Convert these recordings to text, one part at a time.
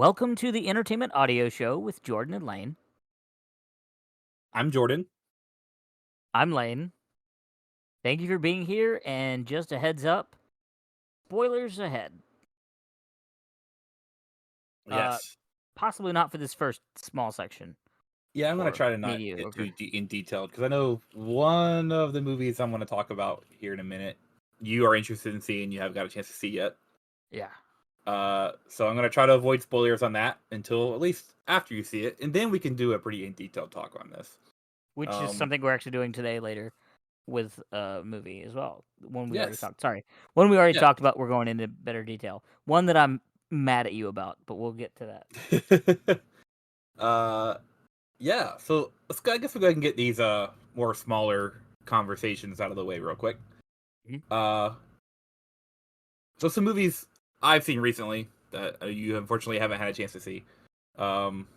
Welcome to the Entertainment Audio Show with Jordan and Lane. I'm Jordan. I'm Lane. Thank you for being here, and just a heads up, spoilers ahead. Uh, Yes. Possibly not for this first small section, Yeah, I'm gonna or try to not get mediocre. too in detail because I know one of the movies I'm gonna talk about here in a minute. You are interested in seeing. You haven't got a chance to see yet. Yeah. So I'm gonna try to avoid spoilers on that until at least after you see it, and then we can do a pretty in detailed talk on this. Which is Um, something we're actually doing today later with a movie as well. One we already yes. talked. Sorry, one we already Yeah. talked about. We're going into better detail. One that I'm mad at you about, but we'll get to that. uh, yeah. So I guess we'll go ahead and get these more smaller conversations out of the way real quick. Mhm. Uh, So some movies I've seen recently that you unfortunately haven't had a chance to see. Um,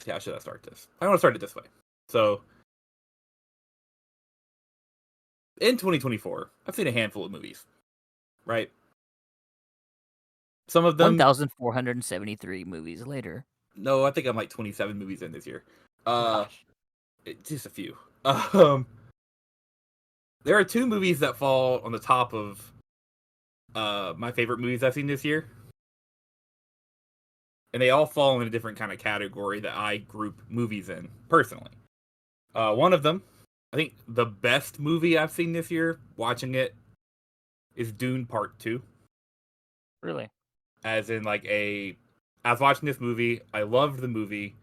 yeah, how should I start this? I want to start it this way. So in 2024, I've seen a handful of movies. Right, some of them. 1,473 movies later. No, I think I'm like 27 movies in this year. Uh, Gosh. just a few. Um, there are two movies that fall on the top of my favorite movies I've seen this year, and they all fall in a different kind of category that I group movies in personally. One of them, I think the best movie I've seen this year, watching it, is Dune Part 2. Really? As in, I was watching this movie, I loved the movie,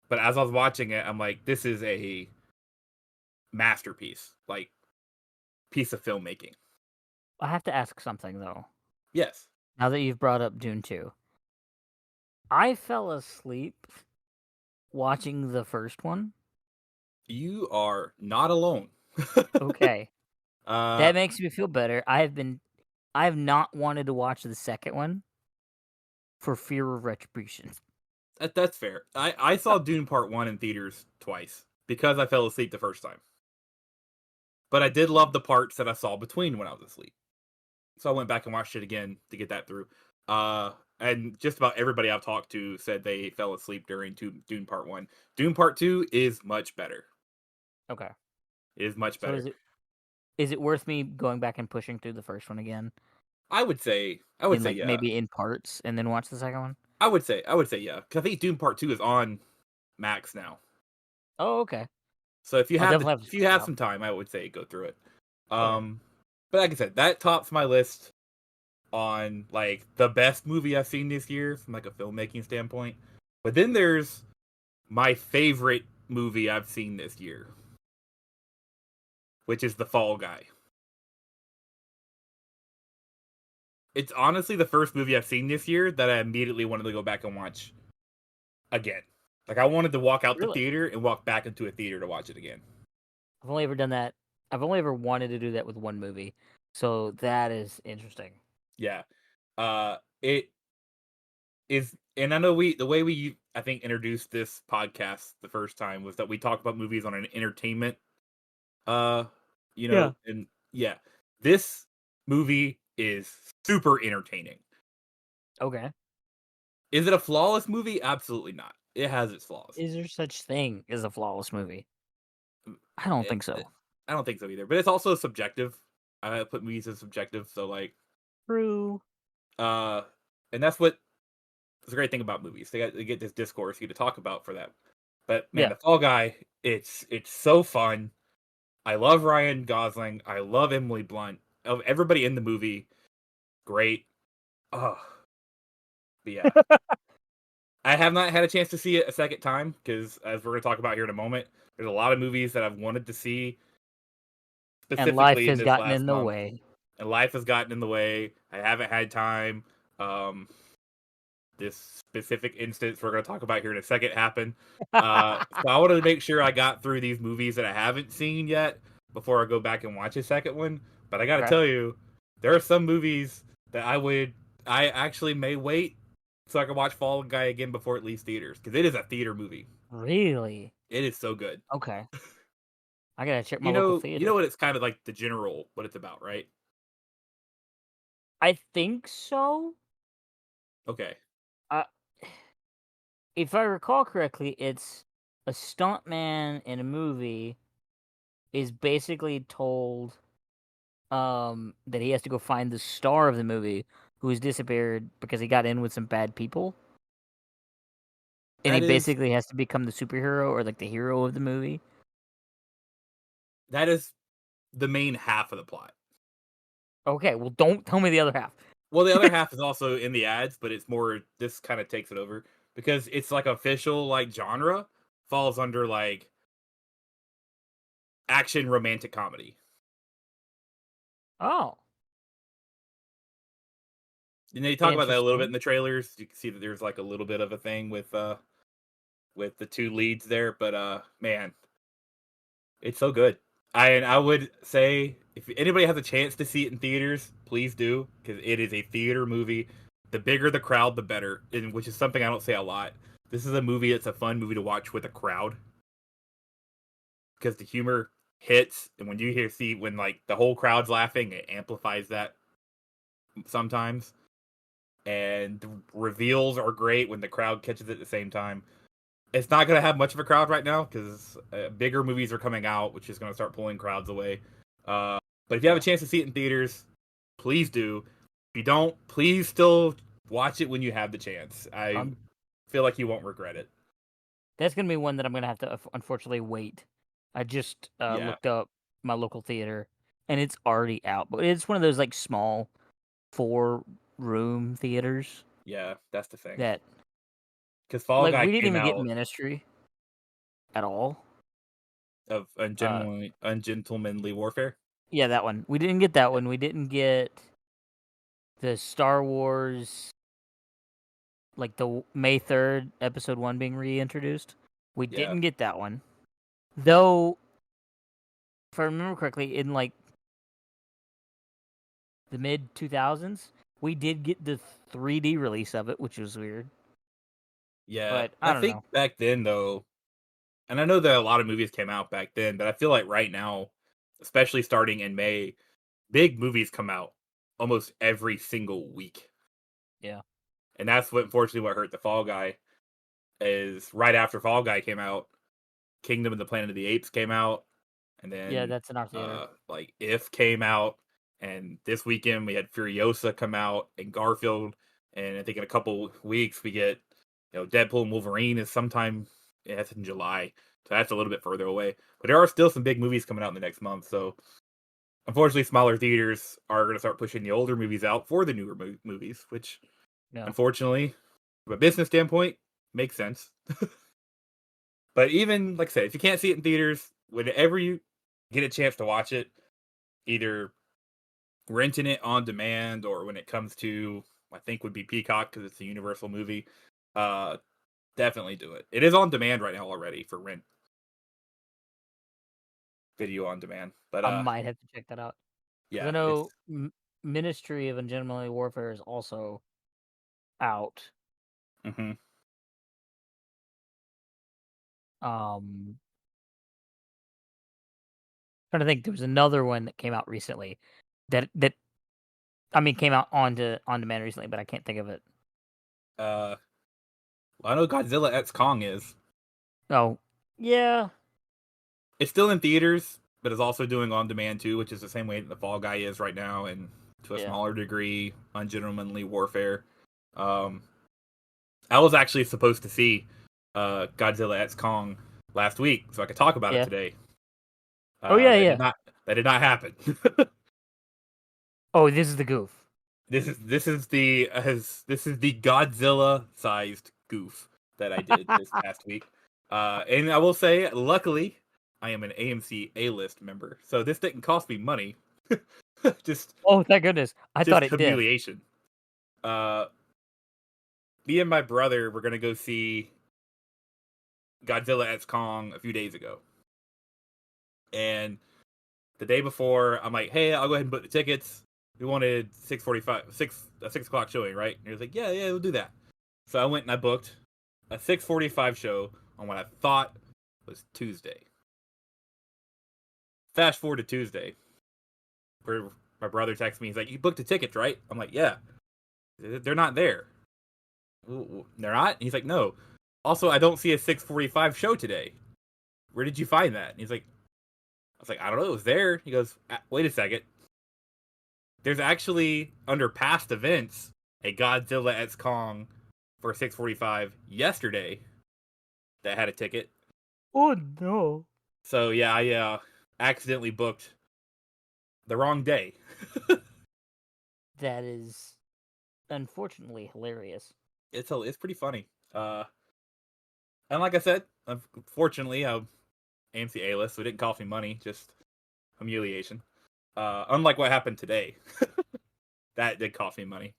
but as I was watching it, I'm like, this is a masterpiece, piece of filmmaking. I have to ask something though. Yes, Now that you've brought up Dune 2, I fell asleep watching the first one. you are not alone. Okay. uh, That makes me feel better. I have not wanted to watch the second one for fear of retribution. that's fair. I saw Dune Part 1 in theaters twice because I fell asleep the first time. But I did love the parts that I saw between when I was asleep. So I went back and watched it again to get that through. And just about everybody I've talked to said they fell asleep during Dune Part 1. Dune Part 2 is much better. Okay. It is much So better. is it worth me going back and pushing through the first one again I would in say like yeah. maybe in parts and then watch the second one? I would say yeah. Cuz I think Dune Part 2 is on Max now. Oh, okay. So I'll definitely have to if you check it have out. some time, I would say go through it. Okay. Um but like I said, that tops my list on the best movie I've seen this year from a filmmaking standpoint. But then there's my favorite movie I've seen this year, which is The Fall Guy. It's honestly the first movie I've seen this year that I immediately wanted to go back and watch again. I wanted to walk out the Really? theater and walk back into a theater to watch it again. I've only ever done that. I've only ever wanted to do that with one movie. So that is interesting. Yeah. It is, and I know the way we I think introduced this podcast the first time was that we talked about movies on an entertainment uh Yeah. and yeah, this movie is super entertaining. Okay. Is it a flawless movie? Absolutely not. It has its flaws. Is there such thing as a flawless movie? Mm, I don't think so. I don't think so either, but it's also subjective. I put movies as subjective, so True. uh and that's what is a great thing about movies. They get this discourse you to talk about for that. But man, Yeah. the Fall Guy, it's so fun. I love Ryan Gosling. I love Emily Blunt. Of everybody in the movie, great. Oh, but yeah. I have not had a chance to see it a second time because, as we're going to talk about here in a moment, there's a lot of movies that I've wanted to see And life specifically in has this gotten last in the month, way. and life has gotten in the way. I haven't had time. Um, this specific instance we're going to talk about here in a second happened. So I wanted to make sure I got through these movies that I haven't seen yet before I go back and watch a second one. But I got to Okay. tell you, there are some movies that I actually may wait so I can watch Fall Guy again before it leaves theaters because it is a theater movie. Really? It is so good. Okay. I gotta check my local You know theater. what it's kind of like the general what it's about, right? I think so. Okay. Uh, if I recall correctly, it's a stuntman in a movie is basically told that he has to go find the star of the movie who has disappeared because he got in with some bad people. And he That is basically has to become the superhero or like the hero of the movie. that is the main half of the plot. Okay, well don't tell me the other half. Well, the other half is also in the ads, but it's more this kind of takes it over because it's like official like genre falls under like action romantic comedy. Oh, And they talk about that a little bit in interesting. the trailers. You can see that there's like a little bit of a thing with the two leads there, but man, it's so good. I would say if anybody has a chance to see it in theaters, please do because it is a theater movie. The bigger the crowd, the better, and which is something I don't say a lot. This is a movie. It's a fun movie to watch with a crowd because the humor hits, and when you see when like the whole crowd's laughing, it amplifies that sometimes. And the reveals are great when the crowd catches it at the same time. It's not going to have much of a crowd right now because bigger movies are coming out, which is going to start pulling crowds away. Uh, but if you have a Yeah. chance to see it in theaters, please do. If you don't, please still watch it when you have the chance. I Um, feel like you won't regret it. that's gonna be one that I'm gonna have to unfortunately wait. I just Yeah, looked up my local theater, and it's already out. But it's one of those like small 4-room theaters yeah, that's the thing. that Because Fall like Guy we didn't came even get out Ministry at all. of Uh, ungentlemanly warfare. yeah, that one. We didn't get that one. We didn't get the Star Wars, like the May 3rd Episode 1 being reintroduced. We Yeah, didn't get that one. Though, if I remember correctly, in like the mid 2000s, we did get the 3D release of it, which was weird. yeah. But I I don't think know. back then though, and I know that a lot of movies came out back then, but I feel like right now, especially starting in May, big movies come out almost every single week. Yeah. And that's what unfortunately what hurt the Fall Guy is right after Fall Guy came out, Kingdom of the Planet of the Apes came out, and Yeah, then that's in our theater. like If came out, and this weekend we had Furiosa come out and Garfield, and I think in a couple weeks we get Deadpool and Wolverine is sometime, yeah, that's in July, so that's a little bit further away. But there are still some big movies coming out in the next month, so unfortunately smaller theaters are going to start pushing the older movies out for the newer movies, which No. unfortunately from a business standpoint makes sense. But even like I said, if you can't see it in theaters, whenever you get a chance to watch it, either renting it on demand or when it comes to I think would be Peacock because it's a Universal movie. Uh, definitely do it. It is on demand right now already for rent, video on demand. But I might have to check that out. Because I yeah, it's know Ministry of Ungentlemanly Warfare is also out. hmm Um, trying to think, there was another one that came out recently that I mean came out on demand recently, but I can't think of it. uh, I know Godzilla X Kong is. Oh, yeah, It's still in theaters, but is also doing on demand too, which is the same way that the Fall Guy is right now, and to a yeah, smaller degree, Ungentlemanly Warfare. Um, I was actually supposed to see Godzilla X Kong last week, so I could talk about it yeah. today. Oh yeah, That did yeah. not happen. Oh, this is the goof. This is the Godzilla sized goof that I did this past week. And I will say, luckily, I am an AMC A list member, so this didn't cost me money. just Oh, thank goodness. I thought just it did. humiliation. Uh, Me and my brother were gonna go see Godzilla X Kong a few days ago, and the day before, I'm like, "Hey, I'll go ahead and book the tickets. We wanted 6:45, 6 o'clock showing, right?" And he was like, "Yeah, yeah, we'll do that." So I went and I booked a 6:45 show on what I thought was Tuesday. Fast forward to Tuesday, where my brother texts me. He's like, "You booked the tickets, right?" I'm like, "Yeah." They're not there. They're not. And he's like, "No." Also, I don't see a 6:45 show today. Where did you find that? And he's like, I was like, I don't know. It was there. He goes, wait a second. There's actually under past events a Godzilla x Kong for 6:45 yesterday that had a ticket. Oh no. So yeah, I accidentally booked the wrong day. That is unfortunately hilarious. It's pretty funny. And like I said, unfortunately, AMC A list, so it didn't cost me money, just humiliation. Unlike what happened today, that did cost me money.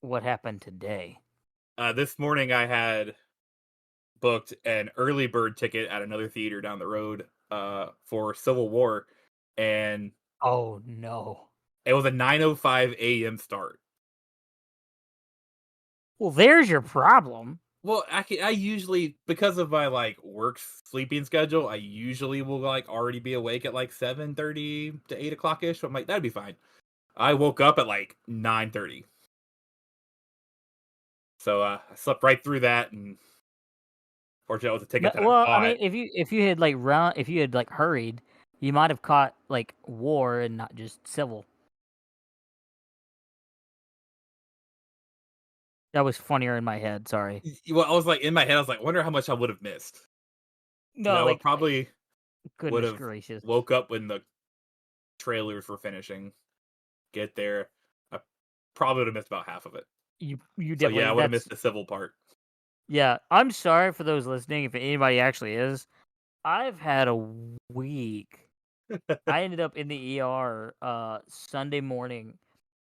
What happened today? This morning I had booked an early bird ticket at another theater down the road for Civil War, and Oh no. it was a 9:05 a.m. start. Well, there's your problem. Well, I usually, because of my like work sleeping schedule, I usually will like already be awake at like 7:30 to 8 o'clock ish. So I'm like, that'd be fine. I woke up at like 9:30, so I slept right through that, and fortunately, it was a ticket that I Well, I bought. mean, if you had like if you had like hurried, you might have caught like war and not just civil. That was funnier in my head. Sorry. Well, I was like in my head, I was like, wonder how much I would have missed. Because No, I would like probably would goodness have gracious. woke up when the trailers were finishing, get there. I probably would have missed about half of it. You So yeah, I definitely would have that's missed the civil part. yeah. I'm sorry for those listening. If anybody actually is, I've had a week. I ended up in the ER Sunday morning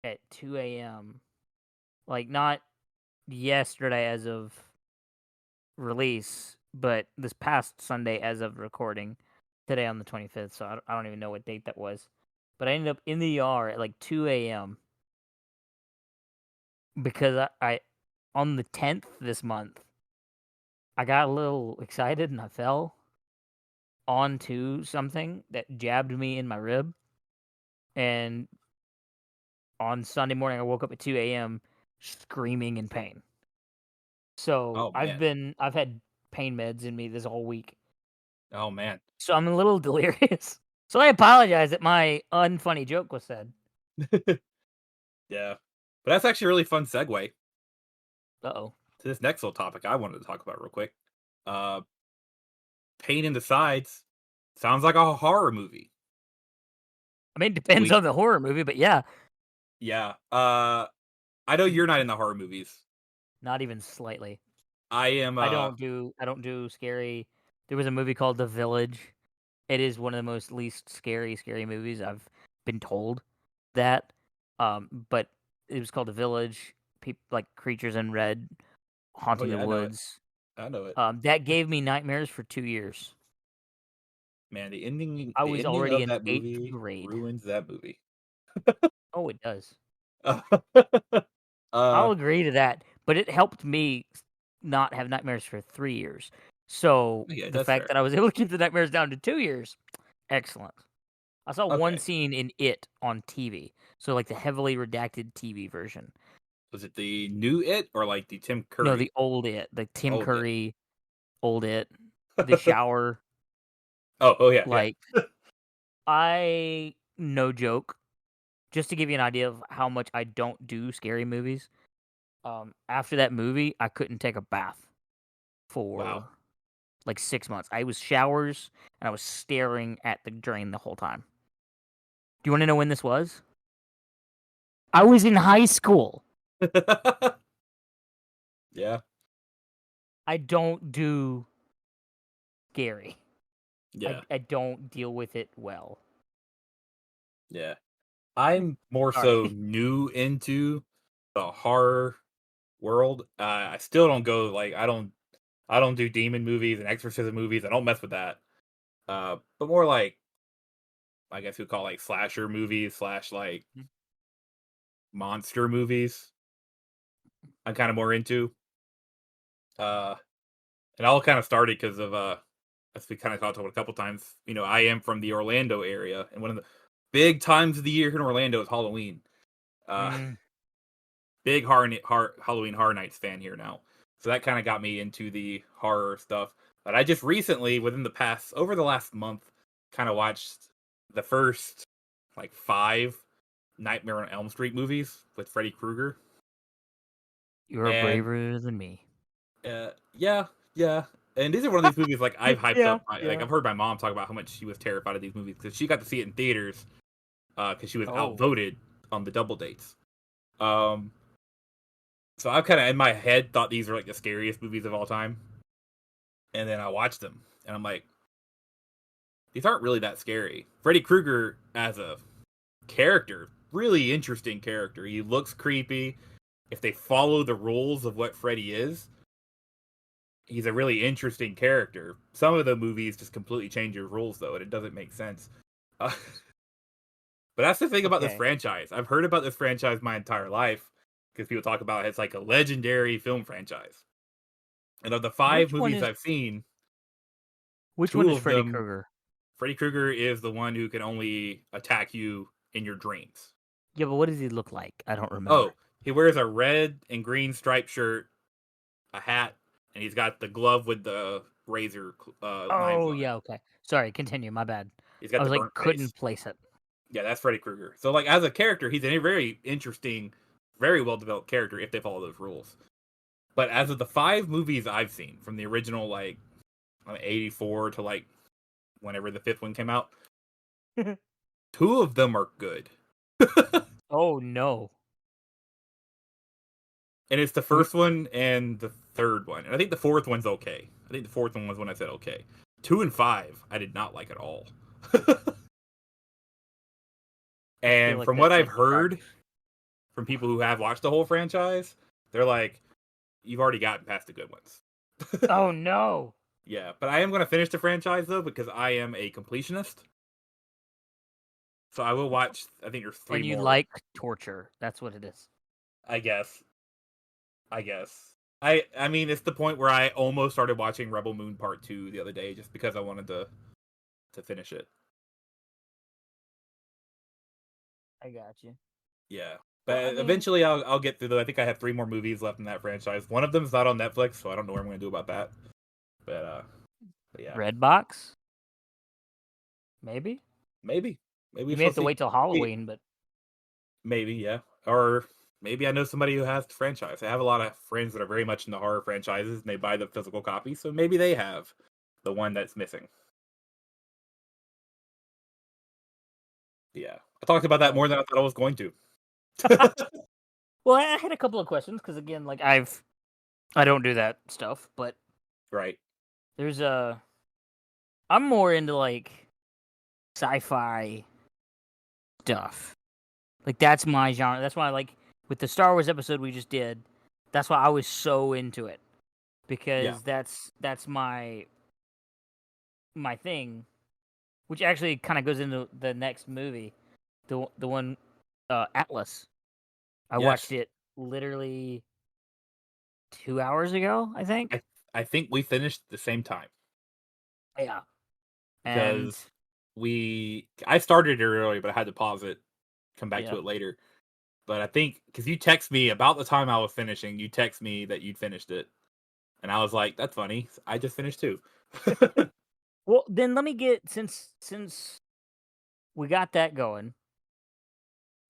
at 2 a.m. Like not yesterday as of release, but this past Sunday as of recording today on the 25th. So I don't even know what date that was. But I ended up in the ER at like 2 a.m. because I on the 10th this month, I got a little excited and I fell onto something that jabbed me in my rib. And on Sunday morning, I woke up at 2 a.m. screaming in pain. So Oh man. I've had pain meds in me this whole week. Oh man. So I'm a little delirious. So I apologize that my unfunny joke was said. Yeah. But that's actually a really fun segue Uh-oh. to this next little topic I wanted to talk about real quick. Uh Pain in the Sides sounds like a horror movie. I mean, it depends We on the horror movie, but yeah, yeah. I know you're not in the horror movies. not even slightly. I am I don't do scary. There was a movie called The Village. It is one of the most least scary movies I've been told that. But it was called The Village. People like creatures in red oh haunting the yeah, I know it. woods. I know it. That gave me nightmares for 2 years. Man, the ending I the was ending already of in that eighth movie grade. ruins that movie. Oh, it does. uh I'll agree to that, but it helped me not have nightmares for 3 years. So, yeah, the that's fact fair. that I was able to keep the nightmares down to 2 years, excellent. I saw one Okay. scene in It on TV, so, like, the heavily redacted TV version. Was it the new It or like the Tim No, Curry the old It, the Tim old It? Curry old It, the shower, Oh yeah, yeah. like, I no joke, just to give you an idea of how much I don't do scary movies, after that movie, I couldn't take a bath Wow. for like 6 months. I was showers and I was staring at the drain the whole time. Do you wanna know when this was? I was in high school. Yeah, I don't do scary. yeah, I don't deal with it well. yeah. I'm more Sorry. so new into the horror world. I still don't go like I don't do demon movies and exorcism movies. I don't mess with that. But more like I guess you would call like slasher movies slash like Mhm. monster movies. I'm kind of more into. Uh, and all kind of started because of as we kind of talked about a couple times. You know, I am from the Orlando area, and one of the big times of the year here in Orlando is Halloween. Uh, Mm, big Halloween Horror Nights fan here now. So that kind of got me into the horror stuff. But I just recently, over the last month, kind of watched the first like 5 Nightmare on Elm Street movies with Freddy Krueger. You are And braver than me. yeah, yeah. And these are one of these movies like I've hyped Yeah, up. Like yeah. I've heard my mom talk about how much she was terrified of these movies because she got to see it in theaters because she was Oh, outvoted on the double dates. Um, so I've kind of in my head thought these were like the scariest movies of all time, and then I watched them and I'm like, these aren't really that scary. Freddy Krueger as a character, really interesting character. He looks creepy. If they follow the rules of what Freddy is, he's a really interesting character. Some of the movies just completely change your rules though, and it doesn't make sense. Uh, but that's the thing about this okay. franchise. I've heard about this franchise my entire life because people talk about it's like a legendary film franchise. And of the 5 Which one movies is I've seen, which one 2 is of Freddy them, Krueger? Freddy Krueger is the one who can only attack you in your dreams. Yeah, but what does he look like? I don't remember. Oh, he wears a red and green striped shirt, a hat, and he's got the glove with the razor knives Oh, on it. yeah, okay. Sorry, continue. My bad. He's I got was the like, burnt face. couldn't place it. Yeah, that's Freddy Krueger. So like as a character, he's a very interesting, very well developed character if they follow those rules. But as of the 5 movies I've seen, from the original like '84 to like whenever the 5th one came out, 2 of them are good. Oh no. And it's the Which, first one and the third one. And I think the 4th one's okay. I think the 4th one was when I said okay. 2 and 5, I did not like at all. I feel And like from what that's I've like heard trash. from people who have watched the whole franchise, they're like, you've already gotten past the good ones. Oh no. Yeah, but I am going to finish the franchise though because I am a completionist. So I will watch. I think there's 3 And you more. like torture. That's what it is. I guess. I guess. I mean, it's the point where I almost started watching Rebel Moon Part 2 the other day just because I wanted to finish it. I got you. Yeah. Well, I But mean, eventually I'll get through. I think I have 3 more movies left in that franchise. One of them's not on Netflix, so I don't know what I'm going to do about that. But but yeah, Redbox? Maybe? maybe we You may shall have to see. wait till Halloween, but Maybe, yeah. Or maybe I know somebody who has the franchise. I have a lot of friends that are very much into horror franchises and they buy the physical copy, so maybe they have the one that's missing. Yeah. I talked about that oh. more than I thought I was going to. Well, I had a couple of questions because again, like I don't do that stuff, but Right. there's a I'm more into like sci-fi stuff. Like that's my genre. That's why like with the Star Wars episode we just did, that's why I was so into it Yeah. because that's my thing, which actually kind of goes into the next movie, the one Atlas. I Yes. watched it literally 2 hours ago, I think. I I think we finished at the same time Yeah, and because I started it early, but I had to pause it, come back to yeah. it later. But I think because you text me about the time I was finishing, you text me that you'd finished it, and I was like, "That's funny. I just finished too." Well, then let me get since we got that going,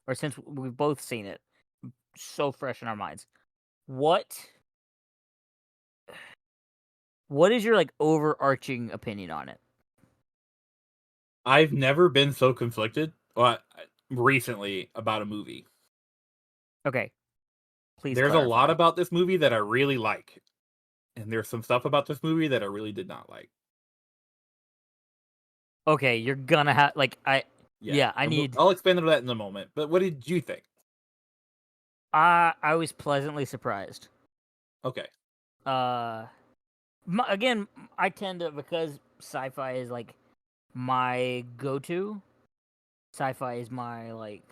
or since we've both seen it, so fresh in our minds. What what is your like overarching opinion on it? I've never been so conflicted, recently about a movie. Okay, please There's a lot clarify. about this movie that I really like, and there's some stuff about this movie that I really did not like. Okay, you're gonna have like Yeah, yeah, I need I'll expand on that in a moment. But what did you think? I was pleasantly surprised. Okay, Uh again, I tend to because sci-fi is like my go-to. Sci-fi is my like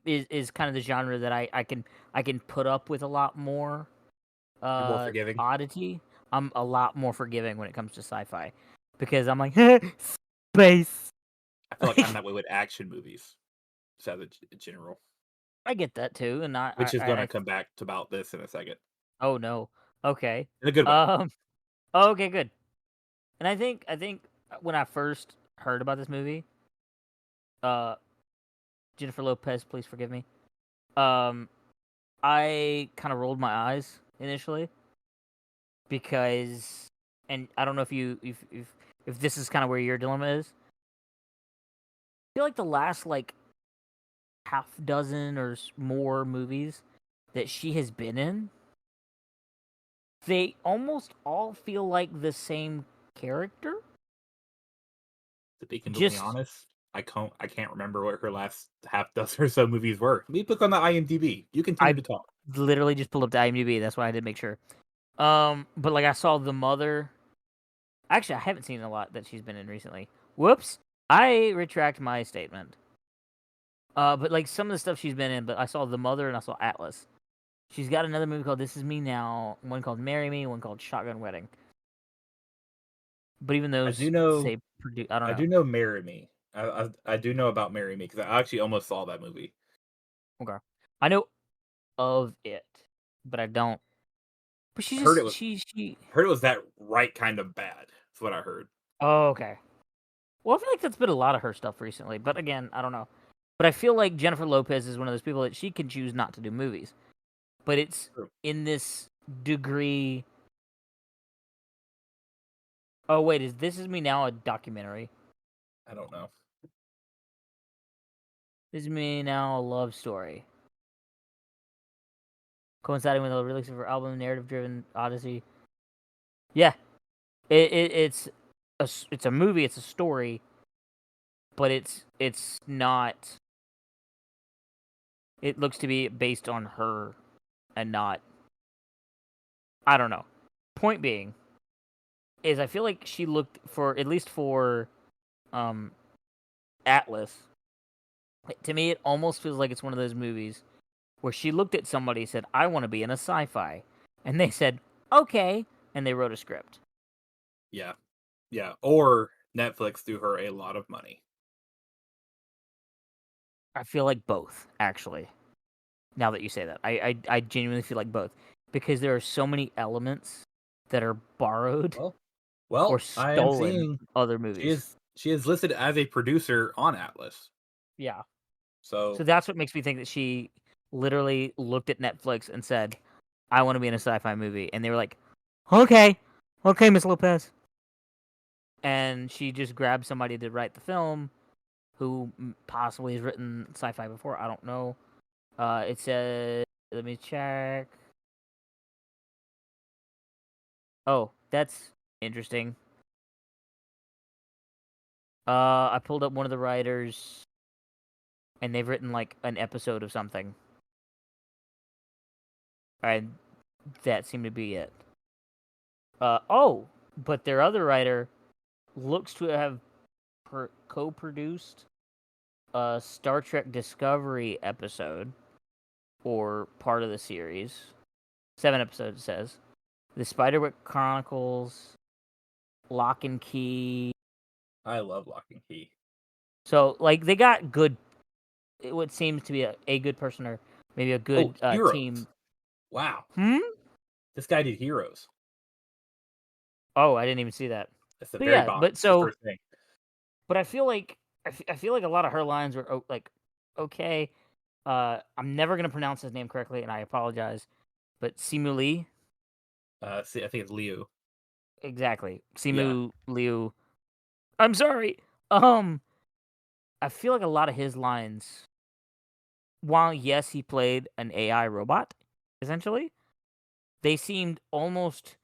is kind of the genre that I can put up with a lot more you're more forgiving. oddity. I'm a lot more forgiving when it comes to sci-fi because I'm like space. I feel like I'm that way with action movies, just as a general. I get that too, and which is going to I come back to about this in a second oh no, okay, in a good way. um, okay, good. And I think when I first heard about this movie, uh, Jennifer Lopez, please forgive me. Um, I kind of rolled my eyes initially because, and I don't know if you if this is kind of where your dilemma is. I feel like the last like half dozen or more movies that she has been in, they almost all feel like the same character. To be completely Just honest, I can't remember what her last half dozen or so movies were. Let me click on the IMDb. You continue I to talk. literally just pulled up the IMDb. That's why I did make sure. But like I saw the mother. Actually, I haven't seen a lot that she's been in recently. Whoops. I retract my statement. But like some of the stuff she's been in, but I saw the mother and I saw Atlas. She's got another movie called This Is Me Now, one called Marry Me, one called Shotgun Wedding. But even I do those know say produce. I don't I know. do know Marry Me. I do know about Marry Me because I actually almost saw that movie. Okay. I know of it, but I don't. But she I heard it just was she. heard it was that right kind of bad. That's what I heard. Oh, okay. Well, I feel like that's been a lot of her stuff recently. But again, I don't know. But I feel like Jennifer Lopez is one of those people that she can choose not to do movies. But it's True. in this degree. Oh wait, is This Is Me Now a documentary? I don't know. This Is Me Now a love story, coinciding with the release of her album, narrative-driven Odyssey. Yeah, it's a movie. It's a story, but it's not. It looks to be based on her and not. I don't know. Point being is, I feel like she looked for at least for um Atlas. To me, it almost feels like it's one of those movies where she looked at somebody and said, "I want to be in a sci-fi," and they said, "Okay," and they wrote a script. Yeah. Yeah. Or Netflix threw her a lot of money. I feel like both, actually. Now that you say that, I genuinely feel like both because there are so many elements that are borrowed Well, or I am stolen seeing from other she movies. is listed as a producer on Atlas. Yeah. So So that's what makes me think that she literally looked at Netflix and said, "I want to be in a sci-fi movie," and they were like, "Okay, okay, Miss Lopez," and she just grabbed somebody to write the film who possibly has written sci-fi before. I don't know. It says, let me check. Oh, that's interesting. I pulled up one of the writers, and they've written like an episode of something, and that seemed to be it. Oh, but their other writer looks to have co-produced a Star Trek Discovery episode or part of the series. 7 episodes, it says. The Spiderwick Chronicles, Lock and Key. I love Lock and Key. So, like, they got good. What seems to be a good person or maybe a Oh, good team. Heroes. Wow. Hmm. This guy did Heroes. Oh, I didn't even see that. That's the But very yeah, bottom. It's the first thing. but I feel like I feel like a lot of her lines were like okay. I'm never gonna pronounce his name correctly, and I apologize. But Simu Lee, See, I think it's Liu. exactly. Yeah. Simu Liu. I'm sorry. Um, I feel like a lot of his lines, while yes, he played an AI robot, essentially, they seemed almost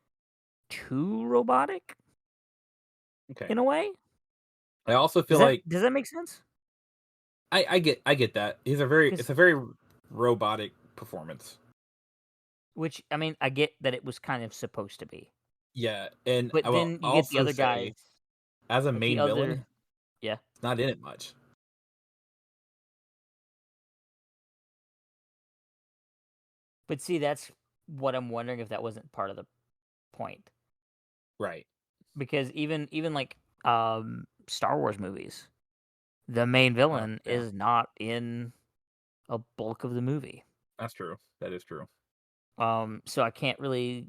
too robotic Okay. in a way. I also feel like Does that make sense? I get that. It's Because a very robotic performance. which I mean, I get that it was kind of supposed to be, Yeah, and but I will then you get the also other say, guys, as a like the main villain, other, yeah. it's not in it much. But see, that's what I'm wondering if that wasn't part of the point, Right. because even like Star Wars movies, the main Oh, villain yeah. is not in a bulk of the movie. That's true. That is true. So I can't really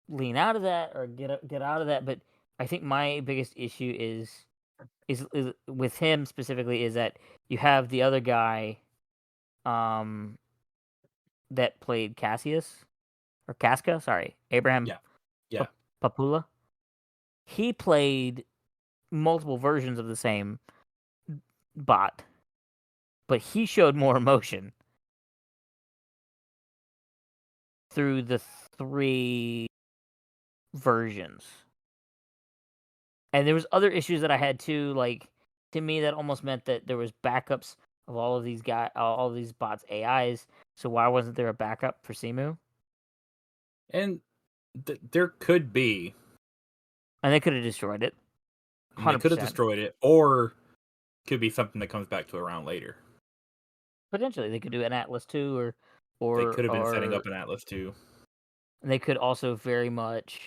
lean out of that or get out of that. But I think my biggest issue is with him specifically is that you have the other guy, um, that played Cassius or Casca, sorry, Abraham Yeah. Yeah. Papula. He played multiple versions of the same bot, but he showed more emotion through the three versions. And there was other issues that I had too. Like to me, that almost meant that there was backups of all of these all of these bots AIs. So why wasn't there a backup for Simu? And there could be, And they could have destroyed it, and they hundred could have percent. destroyed it, or could be something that comes back to around later. Potentially, they could do an Atlas too, They could have been setting or up an Atlas too. they could also very much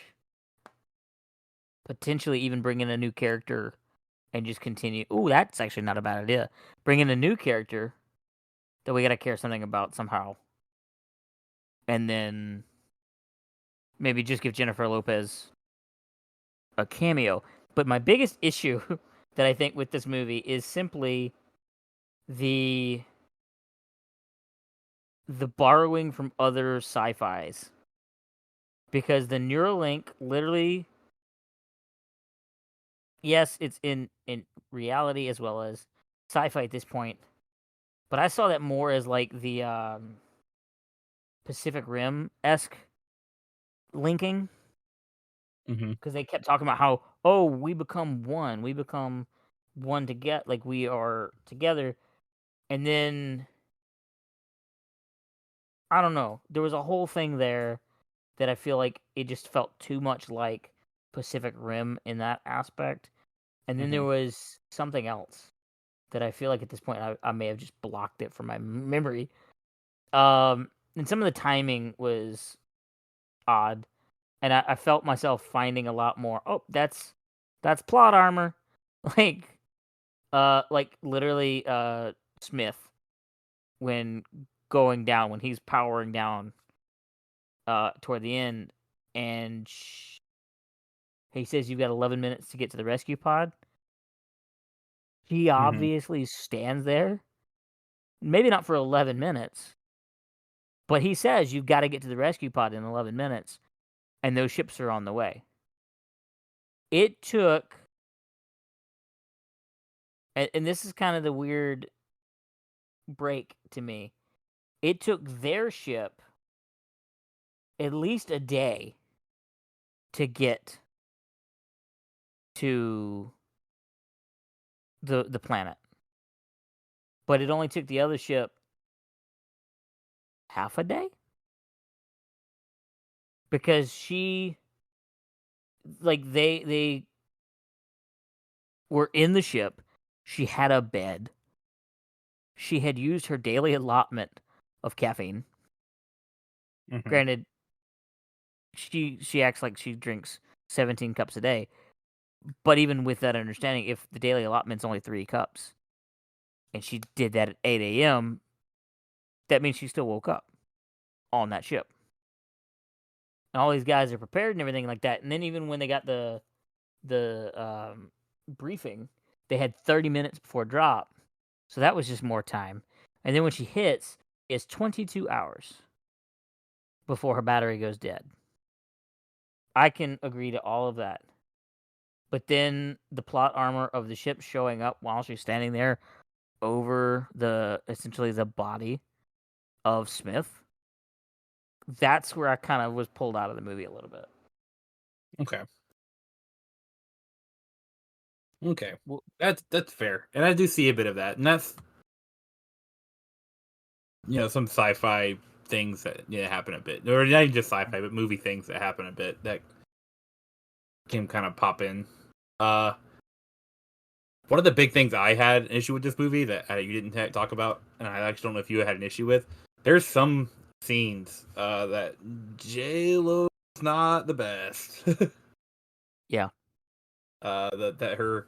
potentially even bring in a new character and just continue. Ooh, that's actually not a bad idea. Bring in a new character that we got to care something about somehow, and then maybe just give Jennifer Lopez a cameo. But my biggest issue that I think with this movie is simply the the borrowing from other sci-fis. Because the Neuralink literally, yes, it's in reality as well as sci-fi at this point. But I saw that more as like the Pacific Rim esque linking, Mm-hmm. because they kept talking about how we become one to get like we are together, and then I don't know, there was a whole thing there that I feel like it just felt too much like Pacific Rim in that aspect, and then Mm-hmm. there was something else that I feel like at this point I may have just blocked it from my memory. And some of the timing was odd, and I felt myself finding a lot more. Oh, that's plot armor, like literally, Smith when going down when he's powering down, toward the end, and he says you've got 11 minutes to get to the rescue pod. He Mm-hmm. obviously stands there, maybe not for 11 minutes, but he says you've got to get to the rescue pod in 11 minutes, and those ships are on the way. It took, and this is kind of the weird break to me. It took their ship at least a day to get to the planet, but it only took the other ship half a day because they were in the ship. She had a bed. She had used her daily allotment of caffeine. Mm-hmm. Granted, she acts like she drinks 17 cups a day, but even with that understanding, if the daily allotment's only 3 cups, and she did that at 8 a.m., that means she still woke up on that ship. And all these guys are prepared and everything like that. And then even when they got the briefing, they had 30 minutes before drop, so that was just more time. And then when she hits, it's 22 hours before her battery goes dead. I can agree to all of that. But then the plot armor of the ship showing up while she's standing there over essentially the body of Smith, that's where I kind of was pulled out of the movie a little bit. Okay. Okay. Well, That's fair, and I do see a bit of that, and that's some sci-fi things that happen a bit, or not even just sci-fi, but movie things that happen a bit that can kind of pop in. Uh, One of the big things I had an issue with this movie that you didn't talk about, and I actually don't know if you had an issue with. There's some scenes that J Lo's not the best. yeah. That her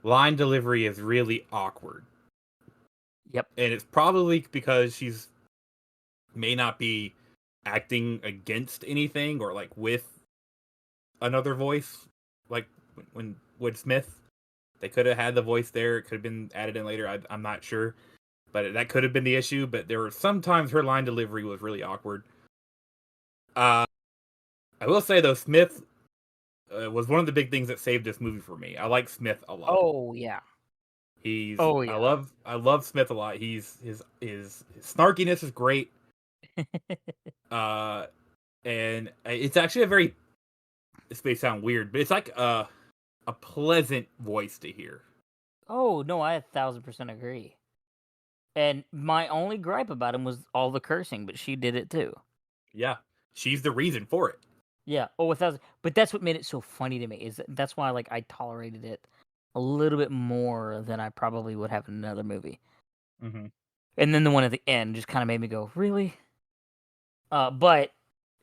line delivery is really awkward. Yep. and it's probably because she's may not be acting against anything or like with another voice, like when Wood Smith. They could have had the voice there. It could have been added in later. I'm not sure, but that could have been the issue. But there were sometimes her line delivery was really awkward. Uh, I will say though, Smith was one of the big things that saved this movie for me. I like Smith a lot. Oh yeah. He's Oh yeah. I love Smith a lot. His snarkiness is great. Uh, and it's actually a very, this may sound weird, but it's like a pleasant voice to hear. Oh no, I 1000% agree. And my only gripe about him was all the cursing, but she did it too. Yeah, she's the reason for it. Yeah. Oh, 1000. But that's what made it so funny to me. That's why like I tolerated it a little bit more than I probably would have in another movie. Mm-hmm. And then the one at the end just kind of made me go, really? But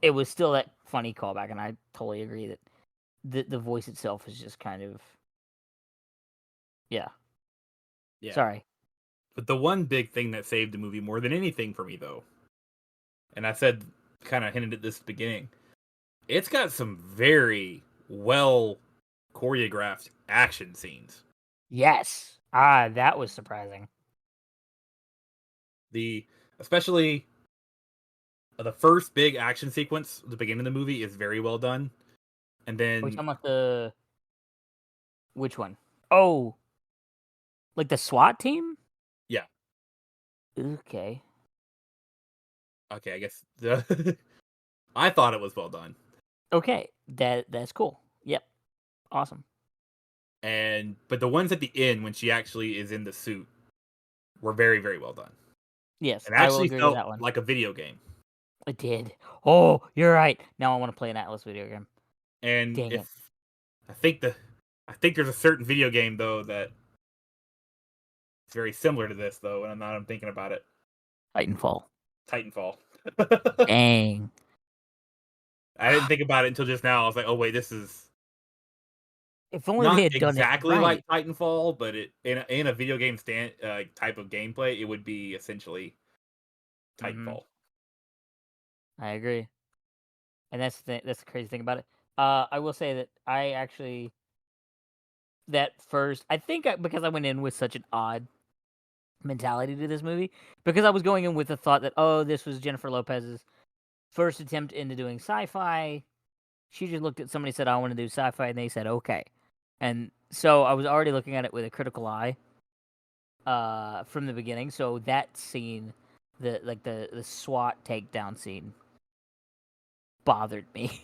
it was still that funny callback, and I totally agree that the voice itself is just kind of, yeah. Yeah. Sorry. But the one big thing that saved the movie more than anything for me, though, and I said, kind of hinted at this at the beginning, it's got some very well choreographed action scenes. Yes. Ah, that was surprising. The especially the first big action sequence, the beginning of the movie, is very well done, and Are we then talking about the which one? Oh, like the SWAT team? yeah, Okay. okay, I guess the I thought it was well done, Okay. That's cool. Yep. Awesome. and but the ones at the end when she actually is in the suit were very well done. Yes, It I will actually agree with felt that one. like a video game. It did. Oh, you're right. Now I want to play an Atlas video game. And Dang it. if I think the I think there's a certain video game though that is very similar to this though, and now I'm thinking about it. Titanfall. Titanfall. Dang. I didn't think about it until just now. I was like, oh wait, this is If only they not had done it exactly right. like Titanfall, but it in a video game type of gameplay, it would be essentially Mm-hmm. Titanfall. I agree. And that's the crazy thing about it. I will say that I actually that first I think because I went in with such an odd mentality to this movie because I was going in with the thought that oh this was Jennifer Lopez's first attempt into doing sci-fi. She just looked at somebody and said I want to do sci-fi and they said okay. And so I was already looking at it with a critical eye from the beginning. So that scene, the SWAT takedown scene bothered me.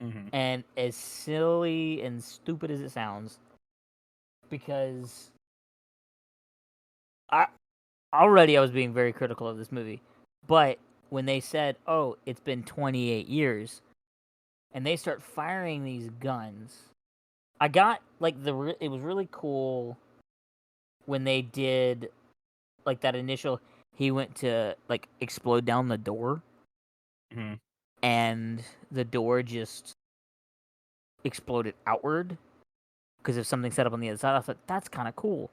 Mm-hmm. And as silly and stupid as it sounds, because I I was being very critical of this movie, but when they said, "Oh, it's been 28 years," and they start firing these guns, I got like it was really cool when they did like that initial. He went to like explode down the door, Mm-hmm. and the door just exploded outward because of something set up on the other side. I thought that's kind of cool.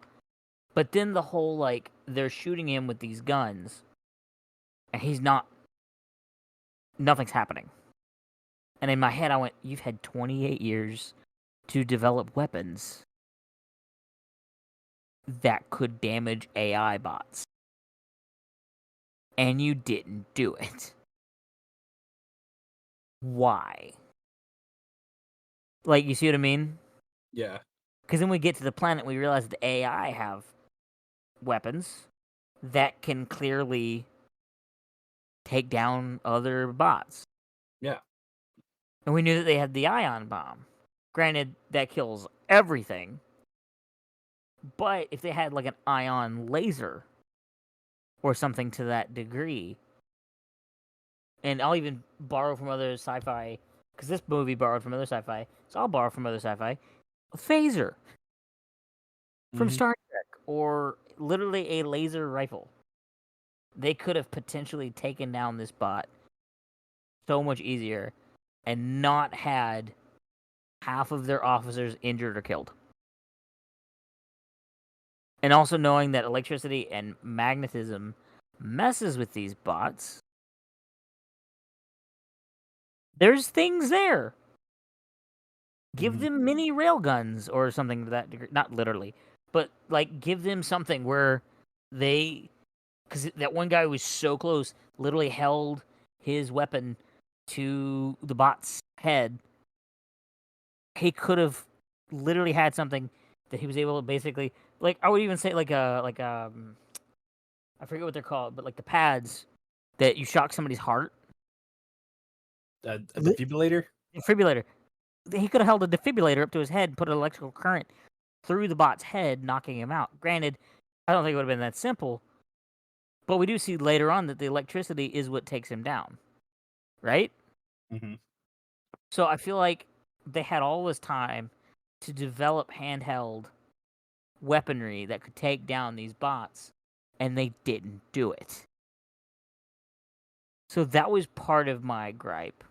But then the whole like they're shooting him with these guns, and he's not. Nothing's happening. And in my head, I went, "You've had 28 years to develop weapons that could damage AI bots, and you didn't do it. Why?" Like, you see what I mean? Yeah. Because then we get to the planet, we realize the AI have weapons that can clearly take down other bots. Yeah. And we knew that they had the ion bomb. Granted, that kills everything. But if they had like an ion laser or something to that degree, and I'll even borrow from other sci-fi, because this movie borrowed from other sci-fi, so I'll borrow from other sci-fi. A phaser from Mm-hmm. Star Trek, or literally a laser rifle. They could have potentially taken down this bot so much easier and not had half of their officers injured or killed. And also knowing that electricity and magnetism messes with these bots, there's things there. Give Mhm. them mini railguns or something to that degree. Not literally, but like give them something where they, because that one guy was so close, literally held his weapon to the bot's head. He could have literally had something that he was able to basically, like, I would even say I forget what they're called, but like the pads that you shock somebody's heart. A defibrillator. Defibrillator. He could have held a defibrillator up to his head, put an electrical current through the bot's head, knocking him out. Granted, I don't think it would have been that simple, but we do see later on that the electricity is what takes him down, right? Hmm. So I feel like they had all this time to develop handheld weaponry that could take down these bots, and they didn't do it. So that was part of my gripe.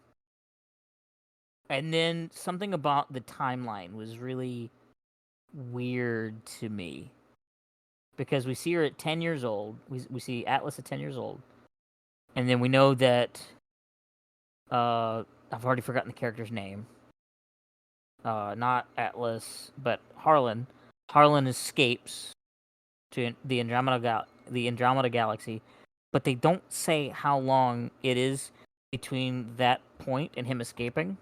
And then something about the timeline was really weird to me because we see her at 10 years old. We see Atlas at 10 years old. And then we know that I've already forgotten the character's name. Not Atlas, but Harlan. Harlan escapes to the Andromeda Galaxy, but they don't say how long it is between that point and him escaping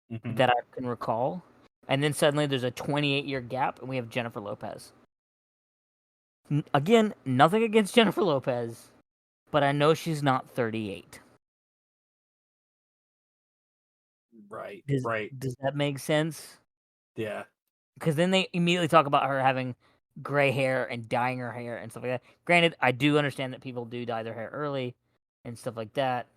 Hmm. that I can recall. And then suddenly there's a 28-year gap, and we have Jennifer Lopez. Again, nothing against Jennifer Lopez, but I know she's not 38. Right. Does Right. does that make sense? Yeah. Because then they immediately talk about her having gray hair and dyeing her hair and stuff like that. Granted, I do understand that people do dye their hair early and stuff like that.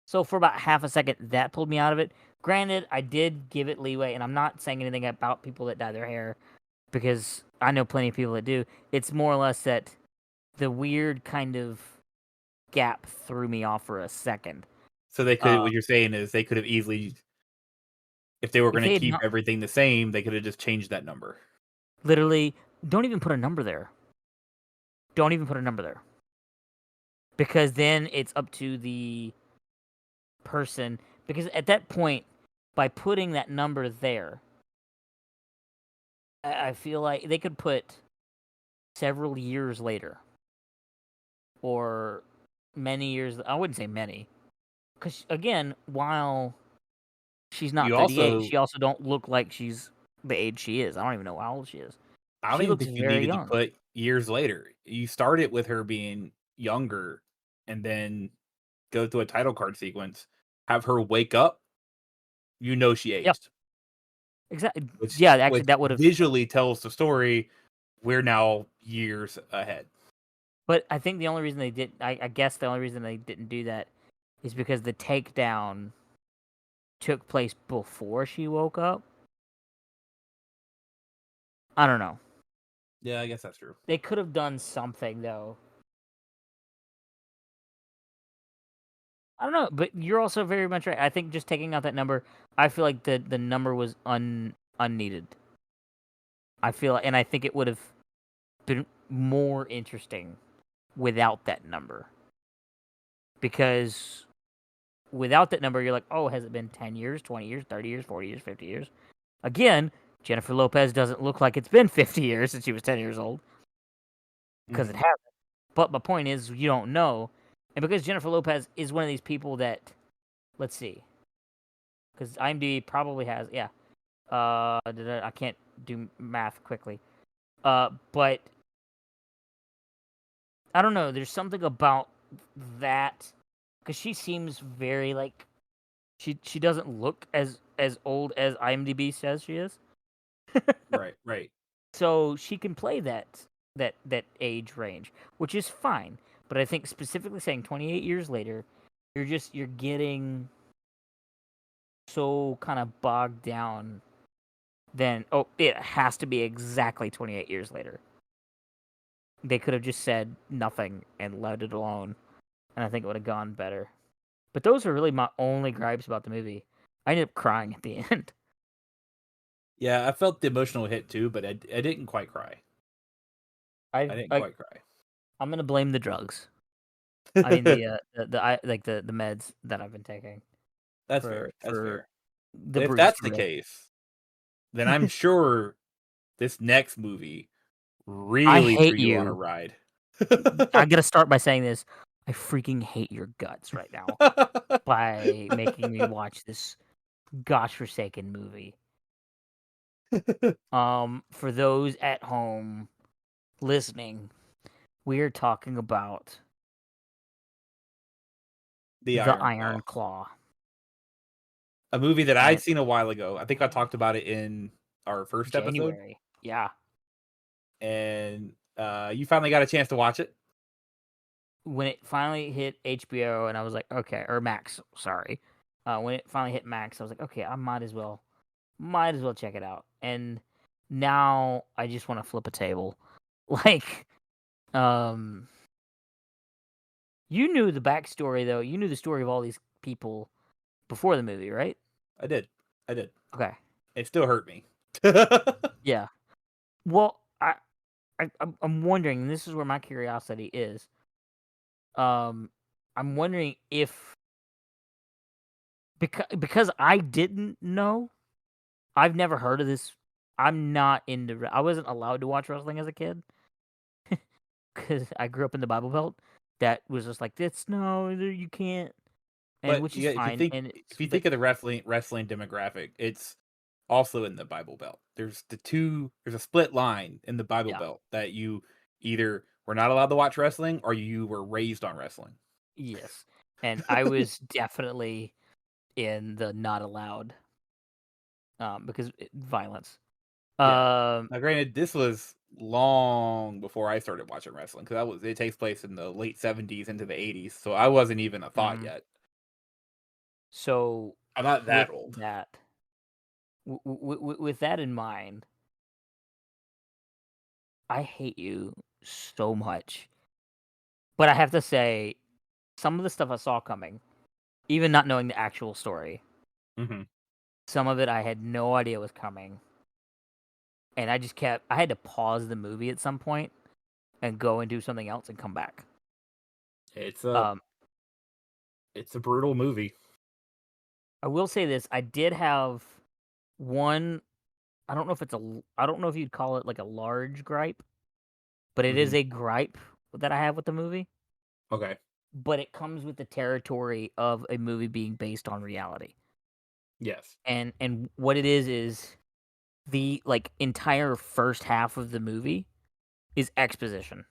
So for about half a second, that pulled me out of it. Granted, I did give it leeway, and I'm not saying anything about people that dye their hair because I know plenty of people that do. It's more or less that the weird kind of gap threw me off for a second. So they could. Uh, What you're saying is they could have easily, if they were if going to they had keep not everything the same, they could have just changed that number. literally, don't even put a number there. Don't even put a number there because then it's up to the person. Because at that point, by putting that number there, I feel like they could put several years later or many years. I wouldn't say many, because again, while she's not You 38, also, she also don't look like she's the age she is. I don't even know how old she is. I don't She even looks think you very needed to young. put years later. You start it with her being younger, and then go through a title card sequence. Have her wake up. You know she Yep, aged, exactly. which Yeah, actually, which that would have. visually tells the story. We're now years ahead. But I think the only reason they did, I guess, the only reason they didn't do that is because the takedown took place before she woke up. I don't know. Yeah, I guess that's true. They could have done something though. I don't know, but you're also very much right. I think just taking out that number, I feel like the number was unneeded. I feel, and I think it would have been more interesting without that number because without that number, you're like, oh, has it been 10 years, 20 years, 30 years, 40 years, 50 years? Again, Jennifer Lopez doesn't look like it's been 50 years since she was 10 years old because it Hmm. hasn't. But my point is, you don't know, and because Jennifer Lopez is one of these people that, let's see, because IMDb probably has, yeah. I can't do math quickly. But I don't know. There's something about that because she seems very like she doesn't look as old as IMDb says she is. Right, right. So she can play that age range, which is fine. But I think specifically saying 28 years later, you're getting so kind of bogged down. Then oh, it has to be exactly 28 years later. They could have just said nothing and let it alone, and I think it would have gone better. But those are really my only gripes about the movie. I ended up crying at the end. Yeah, I felt the emotional hit too, but I didn't quite cry. I I didn't I quite cry. I'm gonna blame the drugs. I mean the meds that I've been taking That's fair. That's for fair. the But if bruise that's the through case, then I'm sure this next movie I really threw hate you on a you. ride. I gotta start by saying this. I freaking hate your guts right now by making me watch this gosh forsaken movie. For those at home listening, we are talking about The The Iron Iron Claw. Claw. A movie that I'd And seen a while ago. I think I talked about it in our first episode, January. Yeah. and you finally got a chance to watch it. When it finally hit HBO and I was like, okay, or Max, sorry. When it finally hit Max, I was like, okay, I might as well check it out. And now I just want to flip a table. Like, um, you knew the backstory though. You knew the story of all these people before the movie, right? I did. I did. Okay. It still hurt me. Yeah. Well, I'm wondering, and this is where my curiosity is. Um, I'm wondering if because I didn't know, I've never heard of this. I'm not into. I wasn't allowed to watch wrestling as a kid because I grew up in the Bible Belt. That was just like this. No, you can't, and But which is yeah, fine. And if it's you but think of the wrestling demographic, it's also in the Bible Belt. There's a split line in the Bible yeah, Belt that you either were not allowed to watch wrestling or you were raised on wrestling. yes, and I was definitely in the not allowed because violence. Yeah. Um, Now, granted, this was long before I started watching wrestling because it takes place in the late '70s into the '80s, so I wasn't even a thought mhm. yet. So I'm not with that old. that, with that in mind, I hate you so much. But I have to say, some of the stuff I saw coming, even not knowing the actual story, Hmm. some of it I had no idea was coming. And I had to pause the movie at some point and go and do something else and come back. It's a Um, it's a brutal movie. I will say this: I did have one. I don't know if I don't know if you'd call it like a large gripe, but it is Hmm. a gripe that I have with the movie. Okay. But it comes with the territory of a movie being based on reality. Yes. And what it is the like entire first half of the movie is exposition.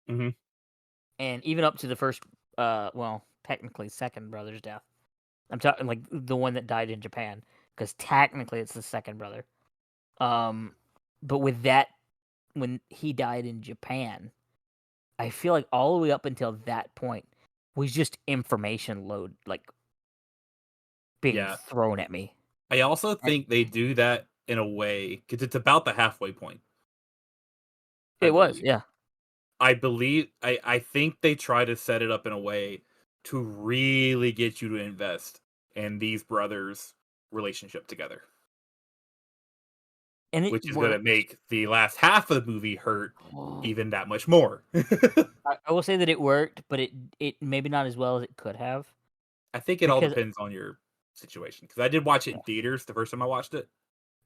Hmm. And even up to the first well, technically second brother's death. I'm talking like the one that died in Japan because technically it's the second brother. Um but with that when he died in Japan, I feel like all the way up until that point was just information load like being Yeah. thrown at me. I also And think they do that in a way because it's about the halfway point, I it was, believe. yeah. I think they try to set it up in a way to really get you to invest in these brothers' relationship together, And it which is going to worked. make the last half of the movie hurt even that much more. I will say that it worked, but it maybe not as well as it could have I think it all because depends on your situation because I did watch it yeah, in theaters the first time I watched it,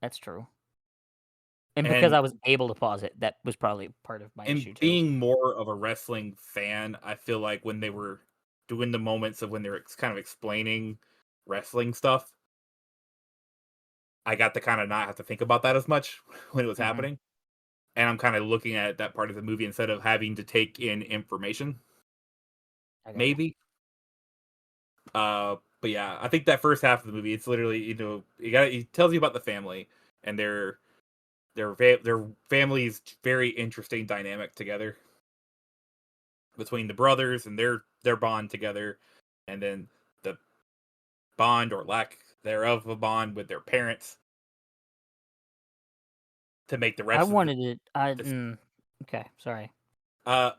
that's true. And because and I was able to pause it, that was probably part of my and issue too. being more of a wrestling fan, I feel like when they were doing the moments of when they were kind of explaining wrestling stuff, I got to kind of not have to think about that as much when it was Mhm. happening. And I'm kind of looking at that part of the movie instead of having to take in information, I got you. maybe. But yeah, I think that first half of the movie, it's literally it tells you about the family and their family's very interesting dynamic together between the brothers and their bond together, and then the bond or lack thereof of a bond with their parents to make the I rest of wanted it. this. Okay, sorry. Uh,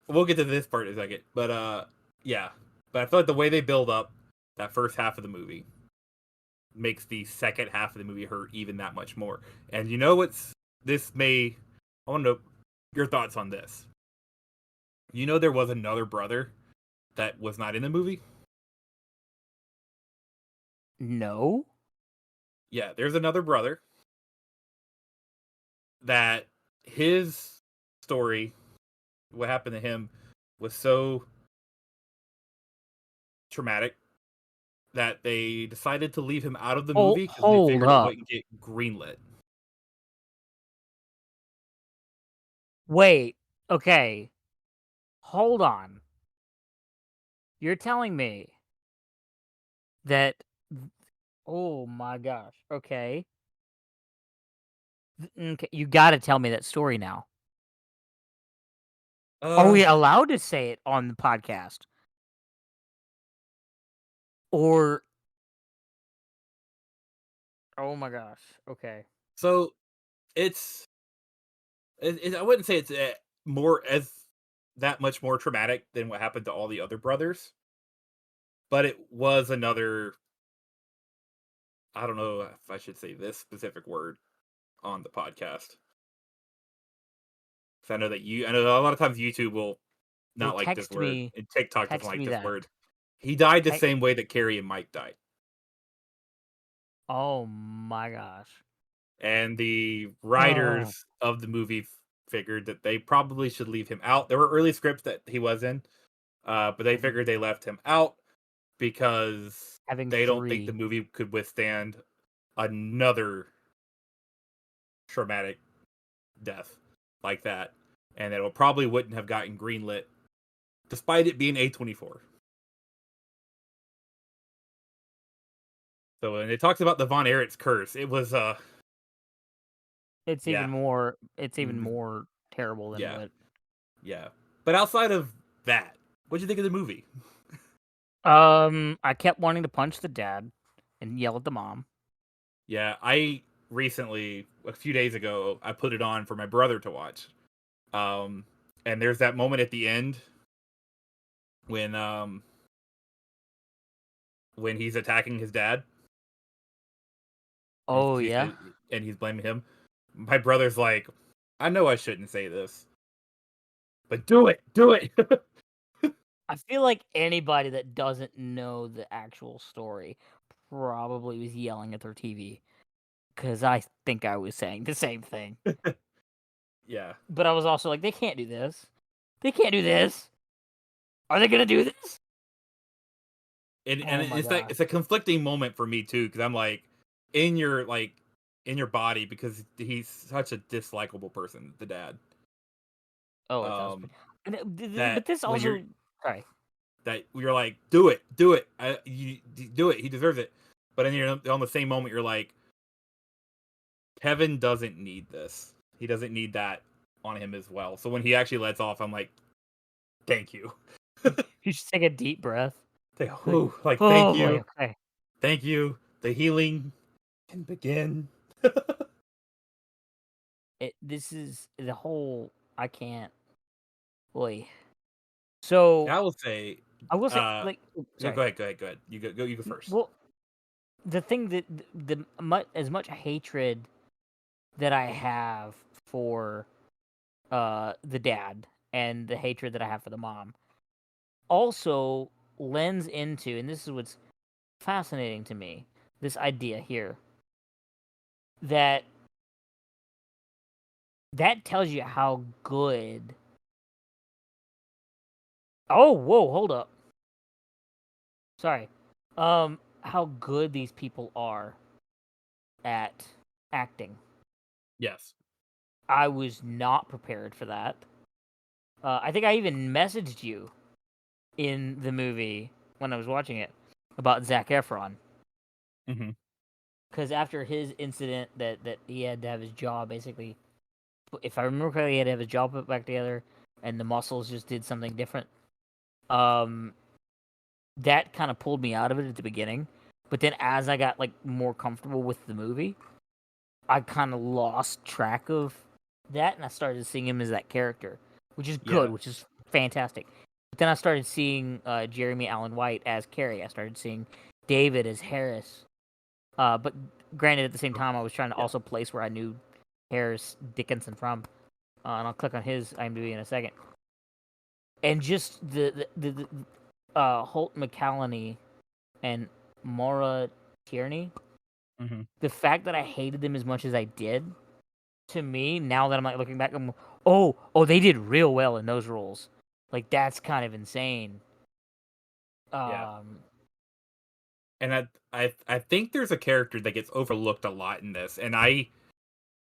we'll get to this part in a second, but yeah. But I feel like the way they build up that first half of the movie makes the second half of the movie hurt even that much more. And you know what's this may I want to your thoughts on this. You know, there was another brother that was not in the movie. No. Yeah, there's another brother that his story, what happened to him, was so traumatic that they decided to leave him out of the Oh, movie because they hold figured it up. wouldn't get greenlit. Wait. Okay. Hold on. You're telling me that. Oh my gosh. Okay. Okay. You got to tell me that story now. Are Uh, we allowed to say it on the podcast? Or. Oh my gosh. Okay. so it's I wouldn't say it's more as that much more traumatic than what happened to all the other brothers, but it was another. I don't know if I should say this specific word on the podcast. Because I know a lot of times YouTube will Hey, not like this word, and TikTok doesn't text like me this that. word. He died the Te- same way that Carrie and Mike died. oh my gosh. And the Oh. writers of the movie figured that they probably should leave him out. There were early scripts that he was in, but they Mhm. figured they left him out because Having they don't think the 3. movie could withstand another traumatic death like that, and it probably wouldn't have gotten greenlit despite it being A24. So when it talks about the Von Erichs curse, it was yeah, It's even more terrible than yeah, what. yeah. But outside of that, what'd you think of the movie? I kept wanting to punch the dad and yell at the mom. Yeah, I recently, a few days ago, I put it on for my brother to watch. Um, and there's that moment at the end when when he's attacking his dad and Oh yeah. he's blaming him. My brother's like, I know I shouldn't say this, but do it. I feel like anybody that doesn't know the actual story probably was yelling at their TV because I think I was saying the same thing. Yeah, But I was also like, they can't do this. They can't do this. Are they gonna do this? and Oh my it's like gosh. it's a conflicting moment for me too because I'm in your like in your body because he's such a dislikable person, the dad. Oh, it does. Um, But that this when you're also. Sorry. like, do it, do it. He deserves it. But then you're on the same moment, you're like, Kevin doesn't need this. He doesn't need that on him as well. So when he actually lets off, I'm like, thank you. You should take a deep breath. Like, Thank oh boy, you, okay. thank you. The healing can begin. This is the whole. I can't. Boy. So I will say, I will say, uh, like, no, sorry. go ahead. You go first. Well, the thing that as much hatred that I have for the dad and the hatred that I have for the mom also lends into, and this is what's fascinating to me, this idea here that tells you how good. Oh, whoa, hold up. Sorry. How good these people are at acting. Yes. I was not prepared for that. I think I even messaged you in the movie when I was watching it about Zac Efron Mm-hmm. because after his incident that he had to have his jaw basically, if I remember correctly, he had to have his jaw put back together, and the muscles just did something different. Um, that kind of pulled me out of it at the beginning, but then as I got like more comfortable with the movie, I kind of lost track of that, and I started seeing him as that character, which is good, Yeah. which is fantastic. But then I started seeing Jeremy Allen White as Carrie. I started seeing David as Harris. But granted, at the same time, I was trying to Yeah. also place where I knew Harris Dickinson from. and I'll click on his IMDb in a second. And just Holt McCallany and Maura Tierney, Mm-hmm. the fact that I hated them as much as I did, to me, now that I'm like looking back, oh, they did real well in those roles. Like that's kind of insane. Yeah, Um, and I think there's a character that gets overlooked a lot in this, and I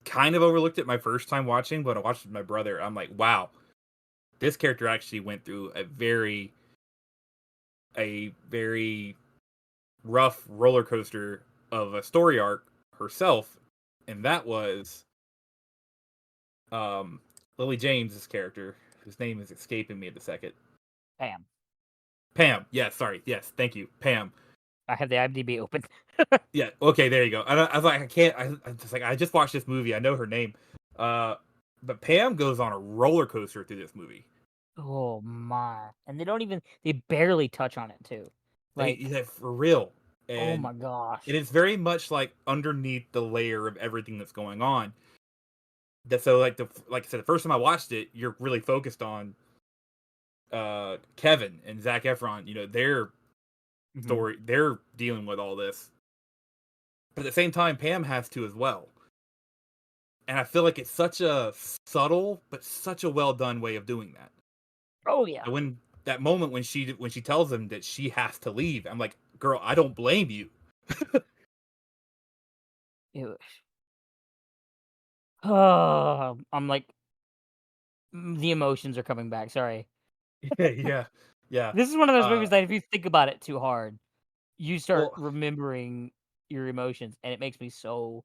kind of overlooked it my first time watching, but I watched it with my brother. I'm like, wow, this character actually went through a very rough roller coaster of a story arc herself, and that was um Lily James's character, whose name is escaping me at the second. Pam. Pam. Yes, sorry. Yes, thank you, Pam. I have the IMDb open. Yeah. Okay. There you go. I was like, I can't. I'm just like, I just watched this movie. I know her name. Uh, but Pam goes on a roller coaster through this movie. Oh my! And they barely touch on it too. Like, Yeah, for real. oh And my gosh. it is very much like underneath the layer of everything that's going on. That so like I said, the first time I watched it, you're really focused on Kevin and Zach Efron. Their Hmm. story. They're dealing with all this, but at the same time, Pam has to as well. And I feel like it's such a subtle but such a well done way of doing that. Oh yeah. And when that moment when she tells him that she has to leave, I'm like, girl, I don't blame you. It was, oh, I'm like the emotions are coming back. Sorry. Yeah, yeah, yeah. This is one of those Uh, movies that if you think about it too hard, you start well, remembering your emotions, and it makes me so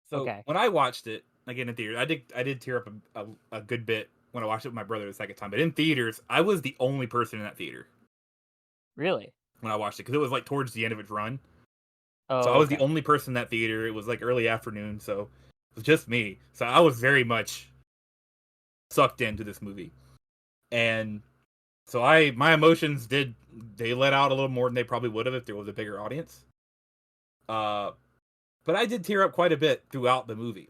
so okay. when I watched it again in theaters, I did tear up a good bit when I watched it with my brother the second time. But in theaters, I was the only person in that theater Really? when I watched it because it was like towards the end of its run. So I Oh, was the okay. only person in that theater. It was like early afternoon, so it was just me. So I was very much sucked into this movie, and so my emotions did they let out a little more than they probably would have if there was a bigger audience. Uh, but I did tear up quite a bit throughout the movie.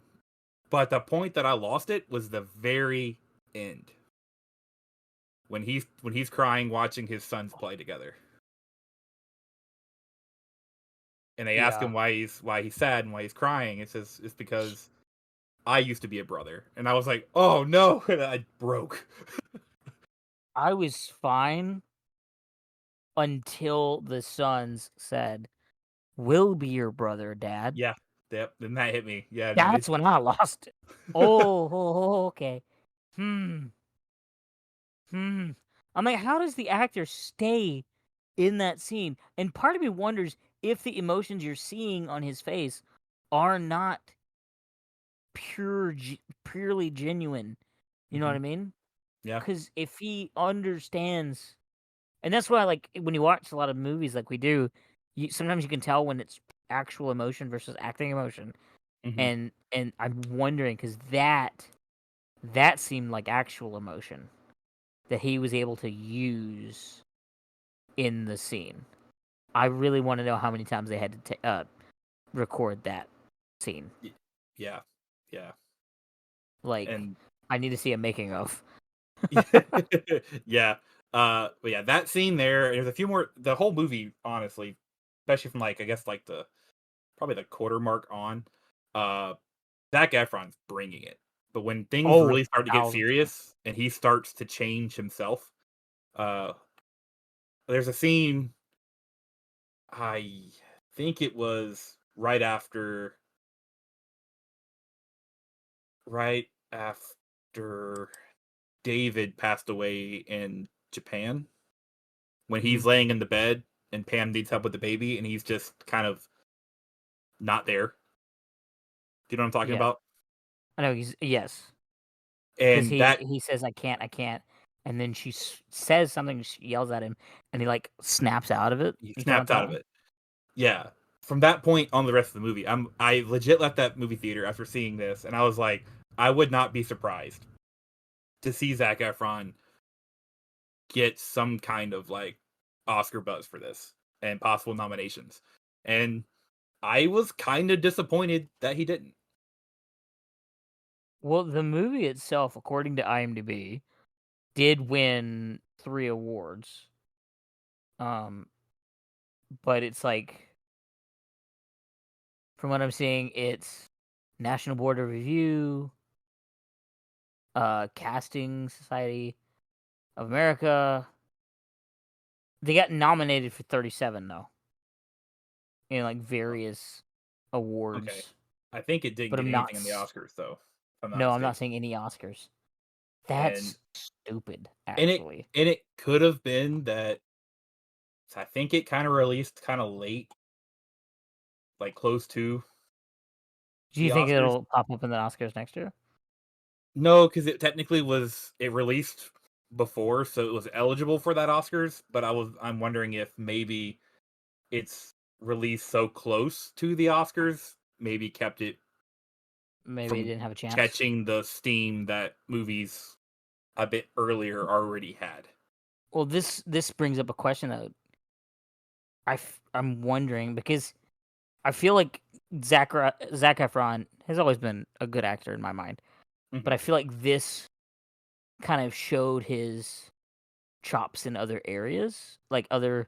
But the point that I lost it was the very end when he's crying watching his sons play together, and they ask Yeah. him why he's sad and why he's crying. It says it's because I used to be a brother, and I was like, oh no, and I broke. I was fine until the sons said, "Will be your brother, Dad." Yeah, yep. Then that hit me. Yeah, and That's when I lost it. Oh, okay. Hmm. Hmm. I'm like, how does the actor stay in that scene? And part of me wonders if the emotions you're seeing on his face are not purely genuine. You know what hmm I mean? yeah, Because if he understands, and that's why, like, when you watch a lot of movies like we do, sometimes you can tell when it's actual emotion versus acting emotion. hmm And I'm wondering because that seemed like actual emotion that he was able to use in the scene. I really want to know how many times they had to record that scene. yeah, yeah, Like, and I need to see a making of. yeah. But yeah, that scene there. There's a few more. The whole movie, honestly, especially from like I guess like the probably the quarter mark on. Uh, Zac Efron's bringing it. But when things Oh, really start to get 1,000%. serious and he starts to change himself, uh, there's a scene. I think it was right after David passed away in Japan when Hmm. he's laying in the bed and Pam needs help with the baby and he's just kind of not there. Do you know what I'm talking Yes, about? I know. He's yes, because And that he says, I can't," and then she says something. She yells at him, and he like snaps out of it. he You talking snapped about out that of one? it. Yeah. From that point on the rest of the movie, I legit left that movie theater after seeing this and I was like, I would not be surprised to see Zac Efron get some kind of like Oscar buzz for this and possible nominations. And I was kind of disappointed that he didn't. Well, the movie itself, according to IMDb, did win 3 awards. Um, but it's like, from what I'm seeing, it's National Board of Review, Casting Society of America. They got nominated for 37 though, in like various Okay. awards. I think it didn't But get I'm not. anything in the Oscars though, if I'm not No, I'm not mistaken. saying any Oscars. And That's stupid, and it actually. and it could have been that I think it kind of released kind of late, like close to Do the you think Oscars. it'll pop up in the Oscars next year? No, because it technically was it released before, so it was eligible for that Oscars. But I'm wondering if maybe it's released so close to the Oscars, maybe kept it Maybe it from didn't have a chance. catching the steam that movies a bit earlier already had. Well, this brings up a question that I'm wondering because I feel like Zac Efron has always been a good actor in my mind, but Hmm. I feel like this kind of showed his chops in other areas, like other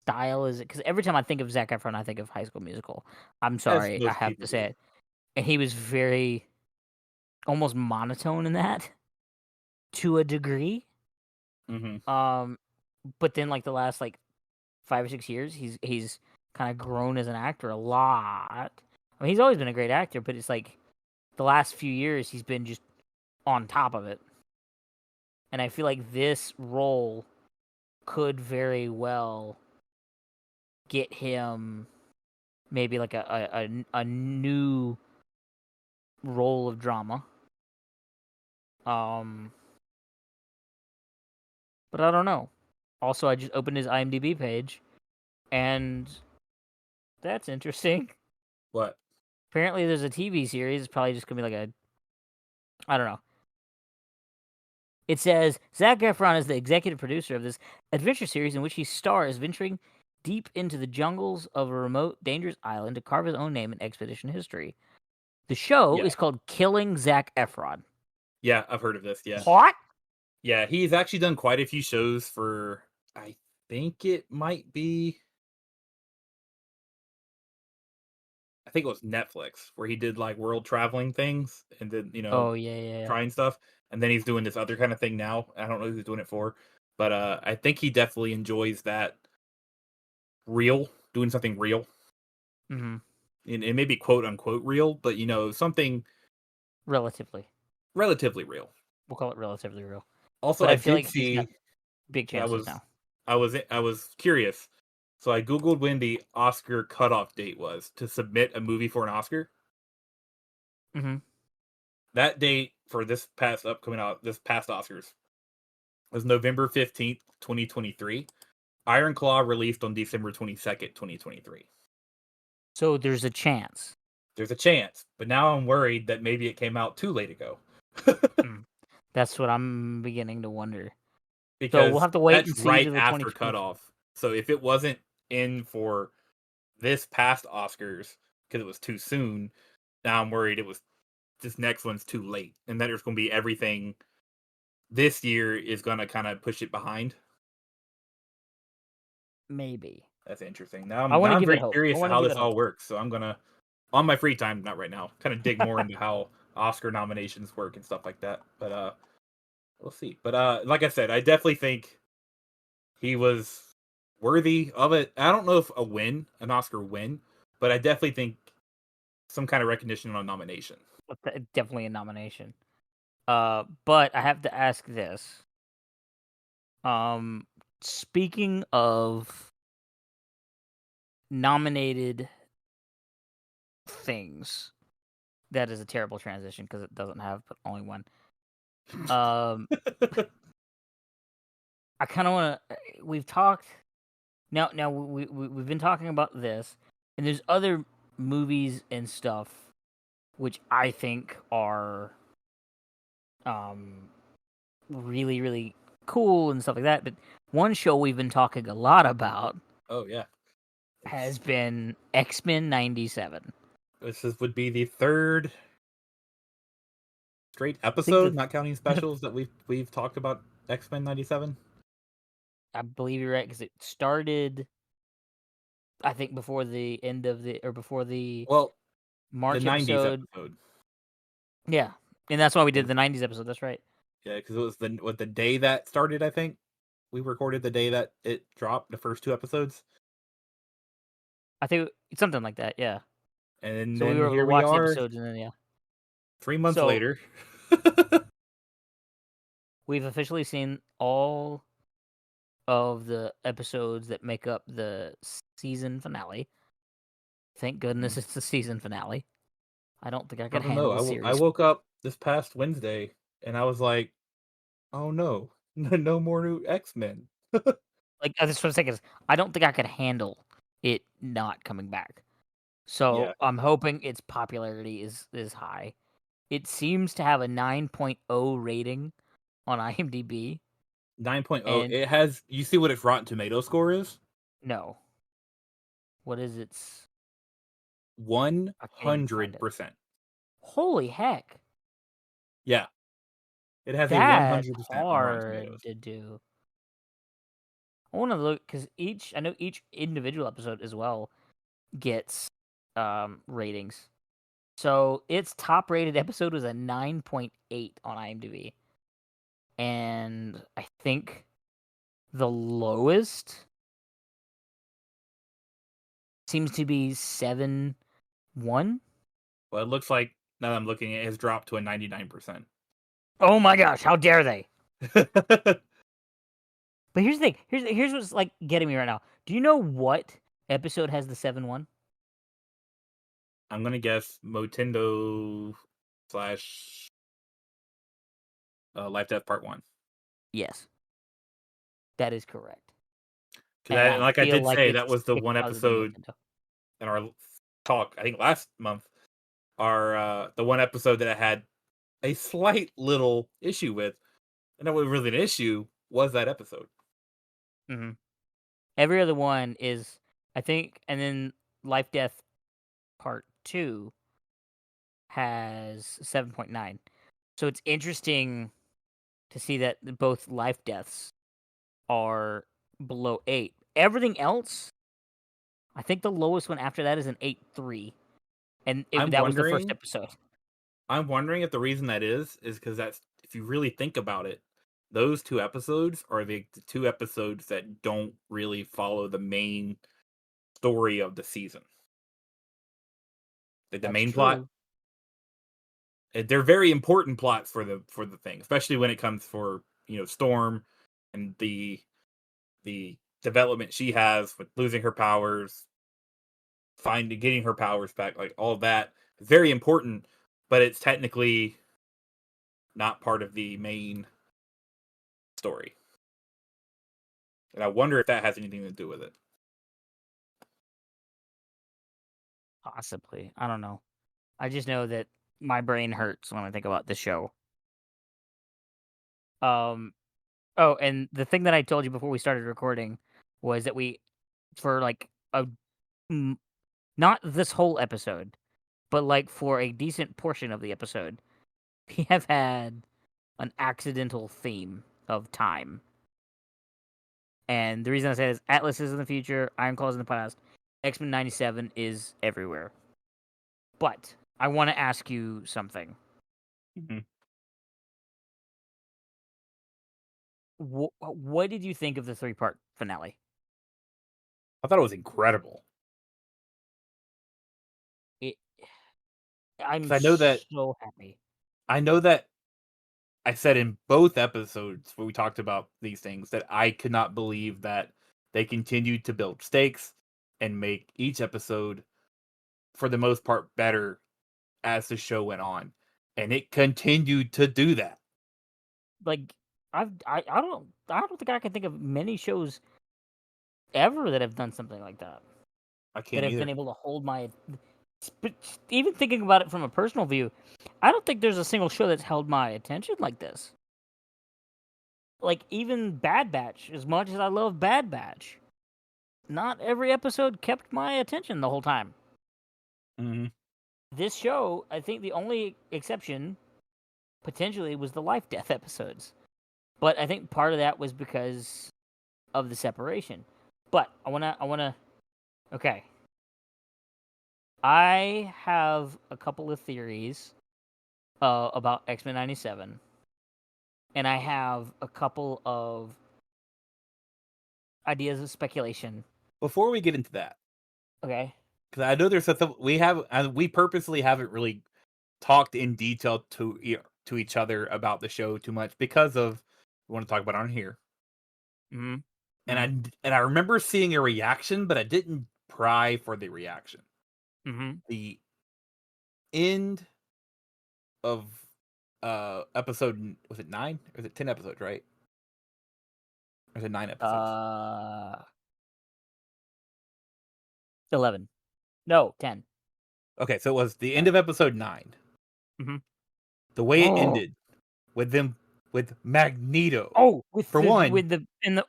style. Is it because every time I think of Zac Efron, I think of High School Musical. I'm As sorry, I most have people to say do. it, and he was very almost monotone in that to a degree. Hmm. Um, but then like the last like 5 or 6 years, he's kind of grown as an actor a lot. I mean, he's always been a great actor, but it's like the last few years he's been just on top of it. And I feel like this role could very well get him maybe like a new role of drama. Um, but I don't know. Also, I just opened his IMDb page, and that's interesting. What? Apparently, there's a TV series. It's probably just gonna be like a I don't know. It says Zac Efron is the executive producer of this adventure series in which he stars venturing deep into the jungles of a remote, dangerous island to carve his own name in expedition history. The show Yeah. is called Killing Zac Efron. Yeah, I've heard of this. Yeah. What? Yeah, he's actually done quite a few shows for I think it might be I think it was Netflix where he did like world traveling things and then, Oh yeah, yeah, yeah. trying stuff. And then he's doing this other kind of thing now. I don't know who he's doing it for, but I think he definitely enjoys that real, doing something real. Mm-hmm. And it may be quote unquote real, but something Relatively, relatively real. we'll call it relatively real. Also, But I I feel did like he's got see big I chances was now. I was curious. So I googled when the Oscar cutoff date was to submit a movie for an Oscar. Mm-hmm. That date for this past Oscars was November 15th, 2023. Iron Claw released on December 22nd, 2023. So there's a chance. There's a chance, but now I'm worried that maybe it came out too late ago. Mm. That's what I'm beginning to wonder. So we'll Because have to wait and that's see right to the after 2020. cutoff. So if it wasn't in for this past Oscars because it was too soon, now I'm worried it was this next one's too late and that there's going to be everything this year is going to kind of push it behind. Maybe. That's interesting. Now I I'm want now to I'm give it very hope. I curious to want to how give this it hope. all works. So I'm gonna on my free time, not right now, kind of dig more into how Oscar nominations work and stuff like that. But we'll see. But like I said, I definitely think he was worthy of it. I don't know if an Oscar win, but I definitely think some kind of recognition on a nomination. Definitely a nomination. But I have to ask this. Um, speaking of nominated things, that is a terrible transition because it doesn't have but only one. Um, I kind of want to. We've talked now. We've been talking about this, and there's other movies and stuff which I think are um really really cool and stuff like that. But one show we've been talking a lot about Oh yeah, has been X-Men '97. would be the third straight I think episode, that not counting specials that we've talked about X-Men 97. I believe you're right because it started, I think, before the end of before the Well, the March 90s episode. episode. Yeah, and that's why we did 'Cause- the '90s episode. That's right. Yeah, because it was the day that started. I think we recorded the day that it dropped the first two episodes, I think it's something like that. Yeah. and So we then were here we watching the are, episodes, and then yeah. 3 months So later. we've officially seen all of the episodes that make up the season finale. Thank goodness it's the season finale. I don't think I I could don't know. handle the I series. woke up this past Wednesday and I was like, "Oh no, no more new X-Men." Like that's what I'm saying is I don't think I could handle it not coming back. Yeah, So I'm hoping its popularity is high. It seems to have a 9.0 rating on IMDb, 9.0. and It has. You see what its Rotten Tomato score is? no, what is its? One I can't even find hundred it. percent. Holy heck, Yeah, it has a that's 100% on Rotten hard Tomatoes. to do. I want to look because I know each individual episode as well gets ratings. So its top rated episode was a 9.8 on IMDb. And I think the lowest seems to be 7.1. Well, it looks like now that I'm looking, it has dropped to a 99%. Oh my gosh, how dare they? But here's the thing. Here's what's like getting me right now. Do you know what episode has the 7.1? I'm gonna guess Motendo slash Life Death Part One. Yes, that is correct. And Because I like I feel did like say, that it's was the one because of the episode Nintendo. in our talk. I think last month, our the one episode that I had a slight little issue with, and that was really an issue, was that episode. Hmm. Every other one is, I think, and then Life Death Part 2 has 7.9. So it's interesting to see that both life deaths are below 8. Everything else, I think the lowest one after that is an 8.3. And I'm that was the first wondering. episode. I'm wondering if the reason that is because that's, if you really think about it, those two episodes are the two episodes that don't really follow the main story of the season. The That's main plot, true. they're very important plots for the thing, especially when it comes for Storm and the development she has with losing her powers, finding getting her powers back, like all of that is very important, but it's technically not part of the main story. And I wonder if that has anything to do with it. Possibly. I don't know. I just know that my brain hurts when I think about the show. Um. Oh, and the thing that I told you before we started recording was that for like mm, not this whole episode, but like for a decent portion of the episode, we have had an accidental theme of time. And the reason I say is Atlas is in the future, Iron Claw is in the past, X-Men 97 is everywhere. But I want to ask you something. Mhm. What did you think of the three-part finale? I thought it was incredible It, I'm because so happy. I know that I said in both episodes where we talked about these things that I could not believe that they continued to build stakes and make each episode, for the most part, better as the show went on, and it continued to do that. Like I don't think I can think of many shows ever that have done something like that. I That can't have been either. able to hold my. Even thinking about it from a personal view, I don't think there's a single show that's held my attention like this. Like even Bad Batch, as much as I love Bad Batch, not every episode kept my attention the whole time. Hmm. This show, I think the only exception potentially was the life death episodes. But I think part of that was because of the separation. But okay. I have a couple of theories about X-Men 97, and I have a couple of ideas of speculation. Before we get into that, Okay. because I know there's something we purposely haven't really talked in detail to each other about the show too much because of we want to talk about it on here. Mm-hmm. And I remember seeing a reaction, but I didn't pry for the reaction. Mm-hmm. The end of episode, was it 9? Or was it 10 episodes, right? Or was it 9 episodes? 11. No, 10. Okay, so it was the end Sorry. of episode 9. Mm-hmm. The way it Oh, ended with them with Magneto. oh, with For the one,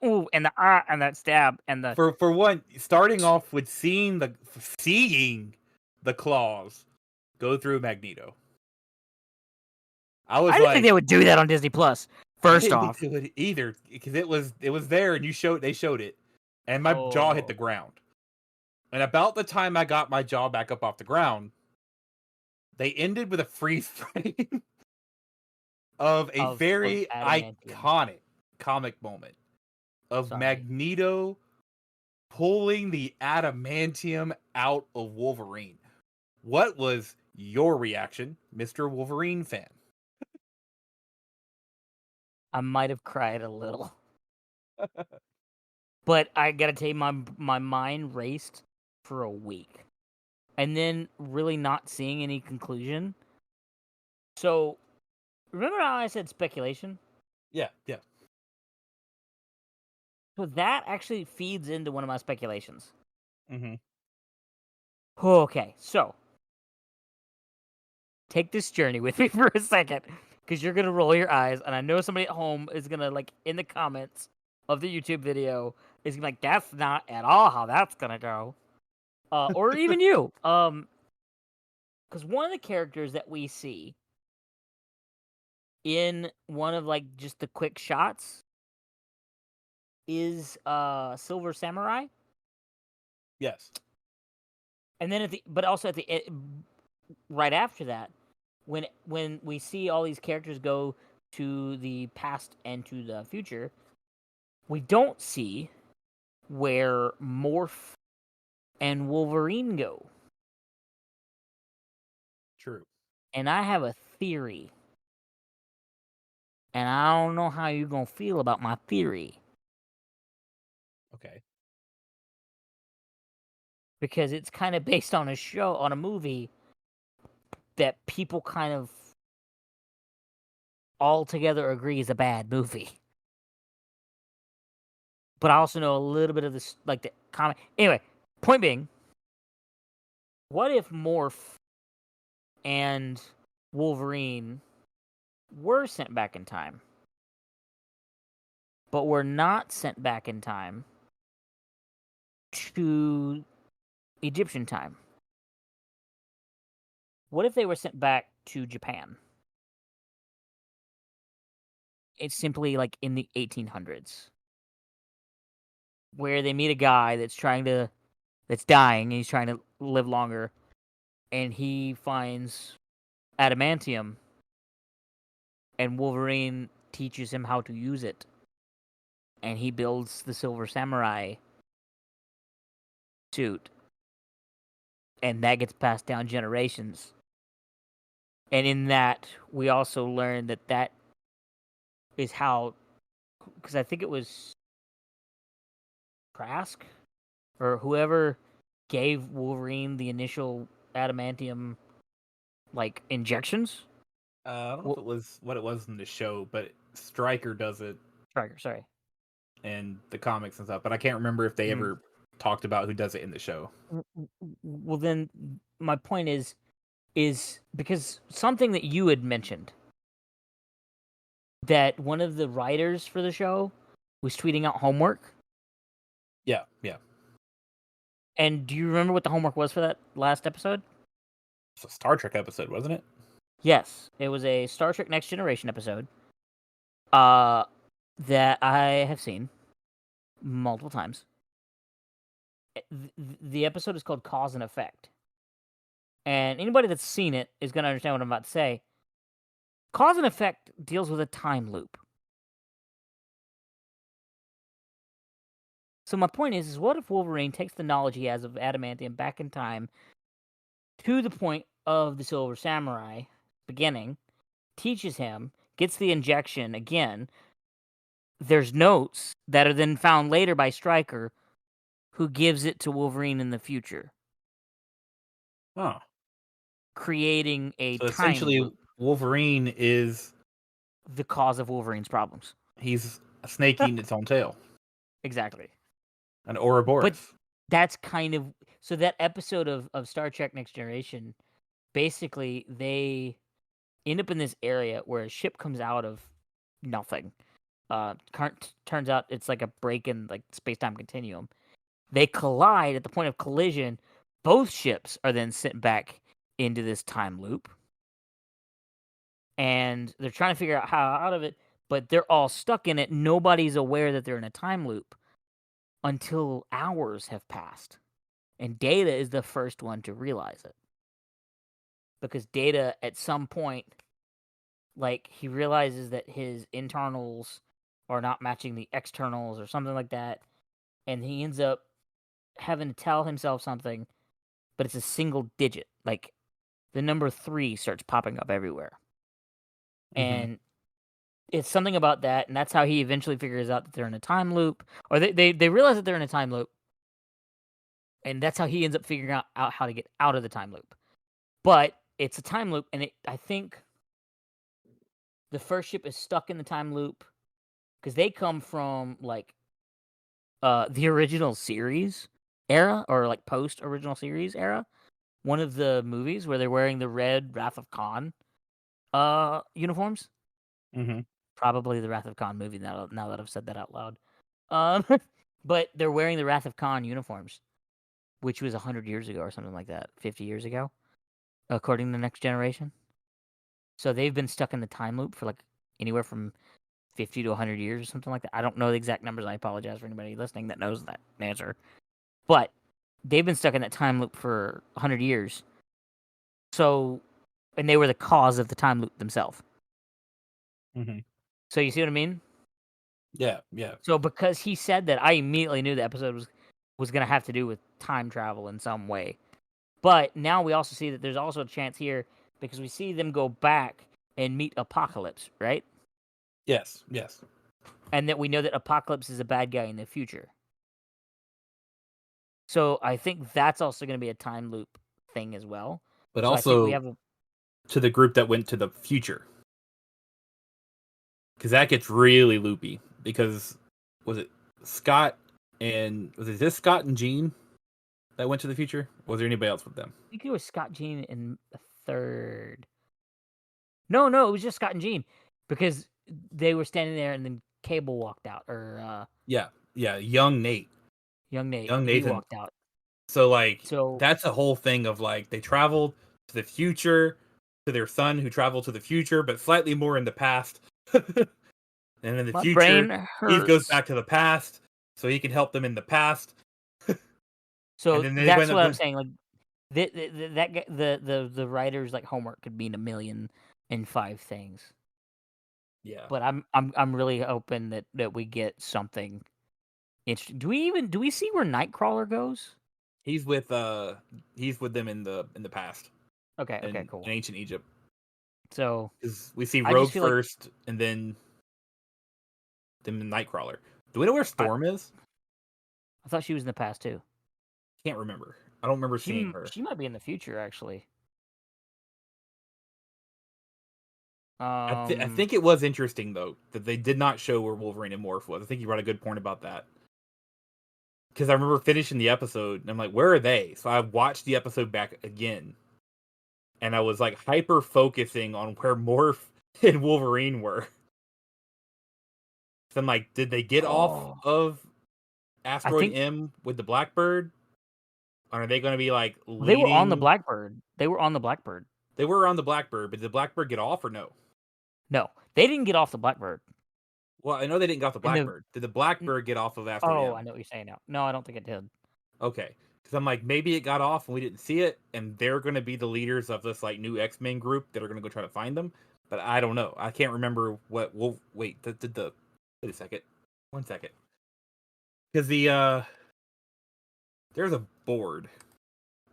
ooh and the ah and that stab and the. for one, starting off with seeing the claws go through Magneto. I I was didn't think like, they would do that on Disney Plus. I First didn't off, do it either because it was there and they showed it, and my jaw hit the oh, ground. And about the time I got my jaw back up off the ground, they ended with a freeze frame of a of very adamantium. iconic comic moment of Sorry, Magneto pulling the adamantium out of Wolverine. What was your reaction, Mr. Wolverine fan? I might have cried a little, but I gotta tell you, my mind raced for a week, and then really not seeing any conclusion. So remember how I said speculation? Yeah, yeah. So that actually feeds into one of my speculations. Mm-hmm. Okay, so take this journey with me for a second, because you're gonna roll your eyes, and I know somebody at home is gonna like in the comments of the YouTube video is gonna be like, "That's not at all how that's gonna go," or even you, because one of the characters that we see in one of like just the quick shots is Silver Samurai, Yes. and then but also at the right after that, when we see all these characters go to the past and to the future, we don't see where Morph and Wolverine go. True. And I have a theory. And I don't know how you're going to feel about my theory. Okay. Because it's kind of based on on a movie that people kind of all together agree is a bad movie. But I also know a little bit of this, like the comic. Anyway, point being, what if Morph and Wolverine were sent back in time, but were not sent back in time to Egyptian time? What if they were sent back to Japan? It's simply like in the 1800s, where they meet a guy that's dying, and he's trying to live longer, and he finds adamantium, and Wolverine teaches him how to use it, and he builds the Silver Samurai suit, and that gets passed down generations. And in that, we also learn that is how, because I think it was Trask or whoever gave Wolverine the initial adamantium like injections. I don't know if Well, it was what it was in the show, but Stryker does it Striker, sorry. in the comics and stuff. But I can't remember if they Mm. ever talked about who does it in the show. Well, then my point is because something that you had mentioned that one of the writers for the show was tweeting out homework. Yeah, yeah. And do you remember what the homework was for that last episode? It's a Star Trek episode, wasn't it? Yes, it was a Star Trek Next Generation episode. Uh, that I have seen multiple times. The episode is called Cause and Effect. And anybody that's seen it is going to understand what I'm about to say. Cause and Effect deals with a time loop. So my point is what if Wolverine takes the knowledge he has of adamantium back in time to the point of the Silver Samurai beginning, teaches him, gets the injection again. There's notes that are then found later by Stryker, who gives it to Wolverine in the future, Oh, creating a so time essentially, loop, Wolverine is the cause of Wolverine's problems. he's a snake eating its own tail, Exactly. an But Ouroboros. that's kind of so that episode of Star Trek Next Generation, basically they end up in this area where a ship comes out of nothing. Turns out it's like a break in like space-time continuum. They collide at the point of collision. Both ships are then sent back into this time loop, and they're trying to figure out how out of it, but they're all stuck in it. Nobody's aware that they're in a time loop until hours have passed. And Data is the first one to realize it. Because Data, at some point, like, he realizes that his internals are not matching the externals or something like that. And he ends up having to tell himself something, but it's a single digit. Like, the number 3 starts popping up everywhere. Mm-hmm. And it's something about that, and that's how he eventually figures out that they're in a time loop. Or they realize that they're in a time loop, and that's how he ends up figuring out how to get out of the time loop. But it's a time loop, and I think the first ship is stuck in the time loop because they come from like the original series era or like post original series era. One of the movies where they're wearing the red Wrath of Khan uniforms. Mm-hmm. Probably the Wrath of Khan movie now that I've said that out loud. Um but they're wearing the Wrath of Khan uniforms, which was 100 years ago or something like that, 50 years ago, according to Next Generation. So they've been stuck in the time loop for like anywhere from 50 to 100 years or something like that. I don't know the exact numbers. I apologize for anybody listening that knows that answer. But they've been stuck in that time loop for 100 years. So, and they were the cause of the time loop themselves. Mm-hmm. So you see what I mean? Yeah, yeah. So because he said that, I immediately knew the episode was going to have to do with time travel in some way. But now we also see that there's also a chance here because we see them go back and meet Apocalypse, right? Yes, yes. And that we know that Apocalypse is a bad guy in the future. So I think that's also going to be a time loop thing as well. But So I think we also have a to the group that went to the future, because that gets really loopy. Because was it Scott and was it this Scott and Jean that went to the future? Was there anybody else with them? I think it was Scott Jean in the third. No, it was just Scott and Jean because they were standing there and then Cable walked out or Yeah, yeah. Young Nate, young Nate, young he Nathan. walked out. So like So that's a whole thing of like they traveled to the future to their son who traveled to the future, but slightly more in the past. And in the my brain future, he goes hurts. back to the past so he can help them in the past. And So then they that's went up what I'm going, saying. Like the writer's like homework could mean a million and five things. yeah. But I'm really hoping that we get something interesting. Do we see where Nightcrawler goes? He's with them in the past Okay, in cool. ancient Egypt. So Because we see I just Rogue feel like first, and then Nightcrawler. Do we know where I, Storm is? I thought she was in the past too. Can't remember. I don't remember seeing her. She might be in the future actually. I Um, think it was interesting though that they did not show where Wolverine and Morph was. I think you brought a good point about that. Because I remember finishing the episode and I'm like, where are they? So I watched the episode back again, and I was like hyper focusing on where Morph and Wolverine were. So I'm like, did they get off oh, of I Asteroid think M with the Blackbird? Or are they going to be like they were on the leading? Blackbird. They were on the Blackbird. They were on the Blackbird, but did the Blackbird get off or no? No, they didn't get off the Blackbird. Well, I know they didn't get off the And the Blackbird. Did the Blackbird get off of Asteroid oh, I M? know what you're saying now. No, I don't think it did. Okay, because I'm like, maybe it got off and we didn't see it, and they're going to be the leaders of this like new X-Men group that are going to go try to find them. But I don't know. I can't remember what. Wolf. Wait, the wait a second. 1 second. Because there's a board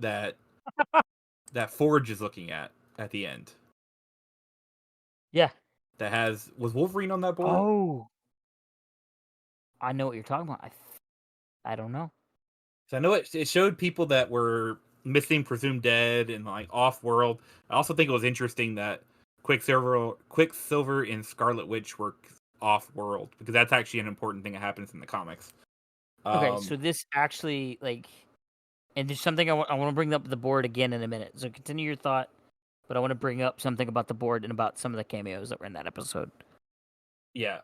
that Forge is looking at the end Yeah. that was Wolverine on that board? Oh, I know what you're talking about. I don't know. So I know it showed people that were missing, presumed dead, and like off world. I also think it was interesting that Quicksilver and Scarlet Witch were off world because that's actually an important thing that happens in the comics. Okay, Um, so this actually and there's something I want to bring up the board again in a minute. So continue your thought, but I want to bring up something about the board and about some of the cameos that were in that episode. yeah.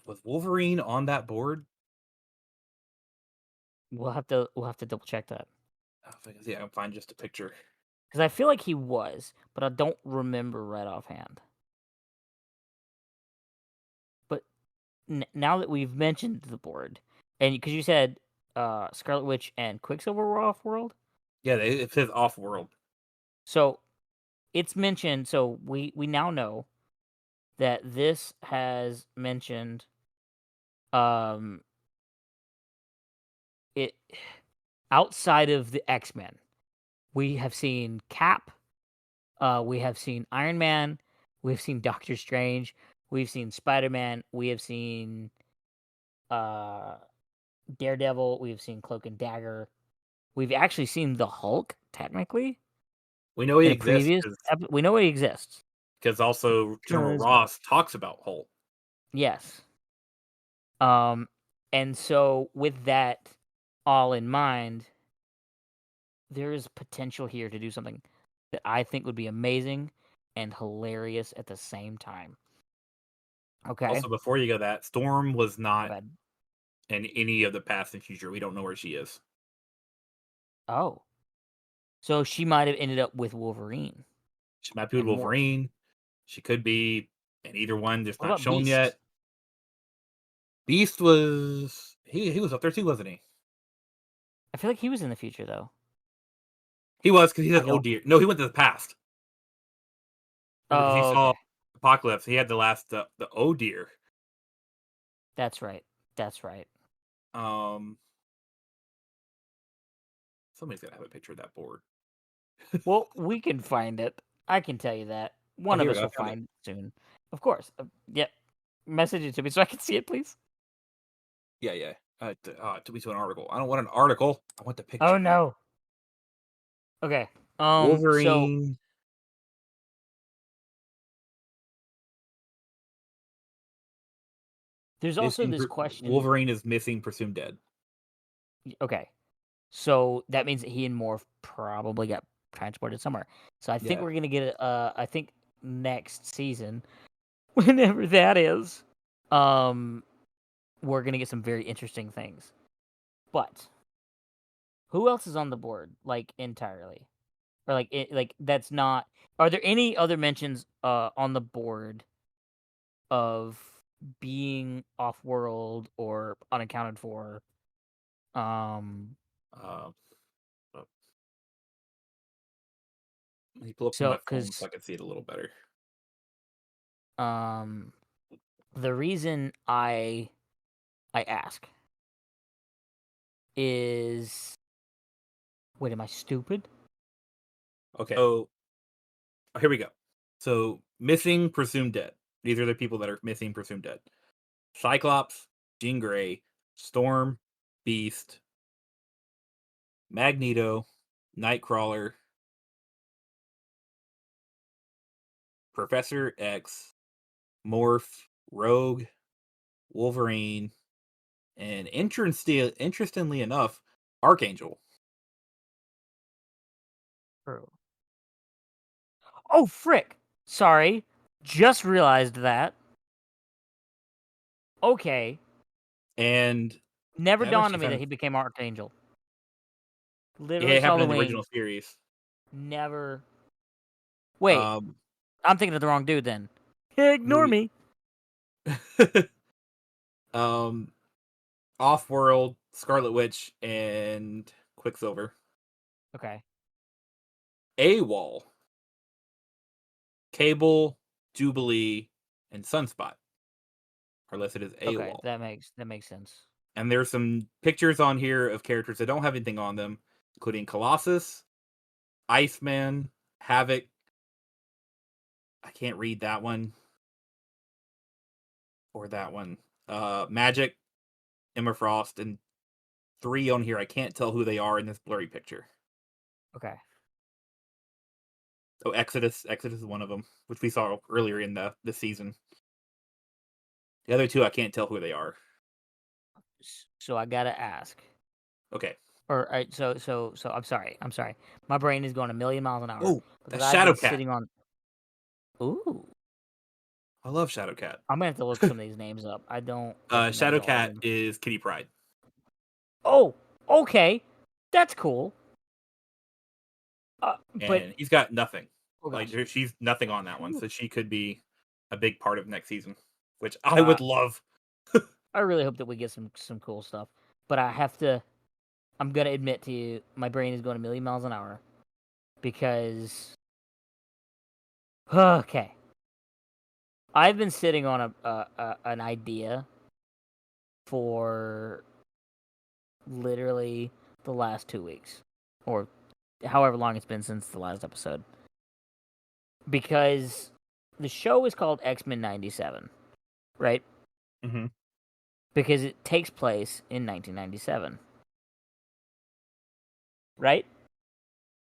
Was Wolverine on that board? We'll have to double check that Yeah, I can find just a picture. because I feel like he was, but I don't remember right offhand. But now that we've mentioned the board, and because you said Scarlet Witch and Quicksilver were off world, Yeah, it says off world. so it's mentioned. So we now know that this has mentioned um it outside of the X-Men. We have seen Cap, we have seen Iron Man, we've seen Doctor Strange, we've seen Spider-Man, we have seen uh Daredevil, we've seen Cloak and Dagger. We've actually seen the Hulk technically We know he in a exists previous we know he exists. because also General Because Ross talks about Hulk. yes. Um and so with that all in mind, there is potential here to do something that I think would be amazing and hilarious at the same time. Okay? Also, before you go, that Storm was My not bad. in any of the past and future. We don't know where she is. Oh. So she might have ended up with Wolverine She might be with and Morph. Wolverine. She could be in either one. Just What not about shown Beast? yet. Beast was he was up there too, wasn't he? I feel like he was in the future though. He was because he I said, "Oh don't. dear." No, he went to the past. Remember, because he Oh, saw okay. Apocalypse. He had the oh dear. That's right. That's right. Um, somebody's gotta have a picture of that board. Well, we can find it. I can tell you that. Oh, One of here we us go. I will found it. find it soon. Of course. Yep. Message it to me so I can see it, please. Yeah, yeah. It took me to an article. I don't want an article. I want the Oh picture. no. Okay. So Wolverine there's also this question. Wolverine is missing, presumed dead. Okay. So that means that he and Morph probably got transported somewhere. So I think Yeah. we're gonna get I think next season, whenever that is, um, we're gonna get some very interesting things. But who else is on the board, like entirely, or like that's not? Are there any other mentions on the board of being off world or unaccounted for? Um, Uh, let me pull up on so my phone so because I can see it a little better. um, the reason I ask is, wait, am I stupid? Okay. So here we go. So missing, presumed dead. These are the people that are missing, presumed dead. Cyclops, Jean Grey, Storm, Beast, Magneto, Nightcrawler, Professor X, Morph, Rogue, Wolverine, and interestingly enough, Archangel. True. Oh, frick! Sorry, just realized that. Okay, And never I've dawned actually on me found that he became Archangel. Literally It saw happened the in the original wings. series. Never. Wait, Um, I'm thinking of the wrong dude then. Ignore movie. me. um, Off-World, Scarlet Witch, and Quicksilver. Okay. AWOL, Cable, Jubilee, and Sunspot are listed as Okay, AWOL. that makes sense. And there's some pictures on here of characters that don't have anything on them, including Colossus, Iceman, Havoc. I can't read that one or that one. Magic, Emma Frost, and 3 on here. I can't tell who they are in this blurry picture. Okay. Oh, Exodus is one of them, which we saw earlier in the season. The other 2, I can't tell who they are. So I gotta ask. Okay. Or so I'm sorry. I'm sorry. My brain is going a million miles an hour Oh, because that's I've been Shadowcat. sitting on. Ooh, I love Shadowcat. I'm gonna have to look some of these names up. I don't recognize all of Shadowcat them. is Kitty Pryde, Oh, okay, that's cool. But and he's got nothing. hold Like on. she's nothing on that one, Who- so she could be a big part of next season, which I Uh, would love. I really hope that we get some cool stuff. But I have to. I'm gonna admit to you, my brain is going a million miles an hour because. Okay, I've been sitting on an idea for literally the last 2 weeks, or however long it's been since the last episode. Because the show is called X-Men 97, right? Hmm. Because it takes place in 1997, right?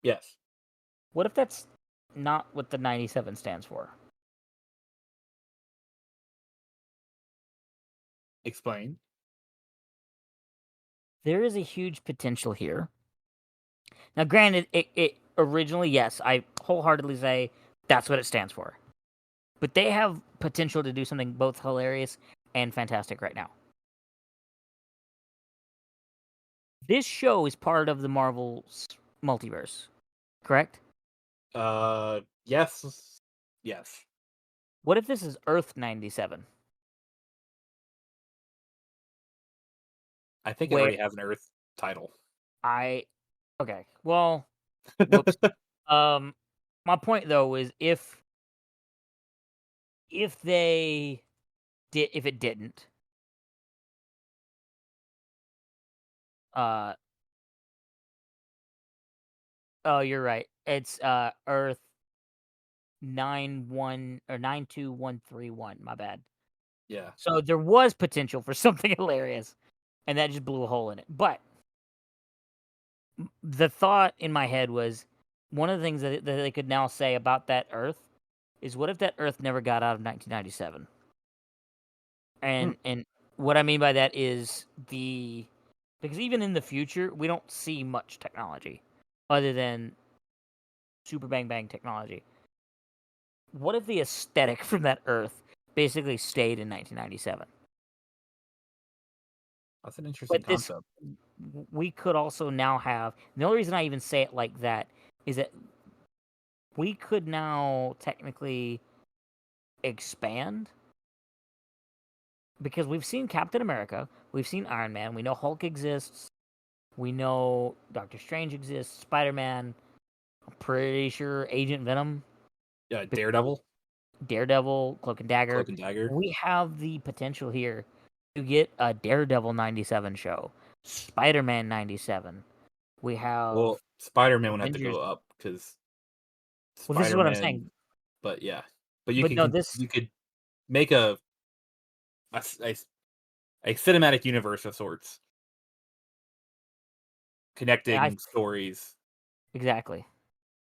Yes. What if that's not what the 97 stands for? Explain. There is a huge potential here. Now, granted, it originally, yes, I wholeheartedly say that's what it stands for. But they have potential to do something both hilarious and fantastic right now. This show is part of the Marvel's multiverse, correct? Yes. Yes. What if this is Earth 97? I think it Where already has an Earth title. I okay, well, whoops. Um my point though is if they did if it didn't, uh oh, you're right. It's Earth 92131, my bad. Yeah. So there was potential for something hilarious and that just blew a hole in it. But the thought in my head was one of the things that they could now say about that Earth is what if that Earth never got out of 1997? Hmm. And what I mean by that is the because even in the future we don't see much technology other than super bang bang technology. What if the aesthetic from that Earth basically stayed in 1997? That's an interesting But this concept. we could also now have the only reason I even say it like that is that we could now technically expand because we've seen Captain America, we've seen Iron Man, we know Hulk exists, we know Doctor Strange exists, Spider Man, I'm pretty sure Agent Venom, Yeah, Daredevil, Daredevil, Cloak and Dagger. Cloak and Dagger. We have the potential here to get a Daredevil 97 show, Spider Man 97. We have Well, Spider-Man would have to Avengers. go up because Well, this is what I'm Spider-Man. saying. But yeah, but But no, this you could make a s- a s- a cinematic universe of sorts, I connecting stories. exactly.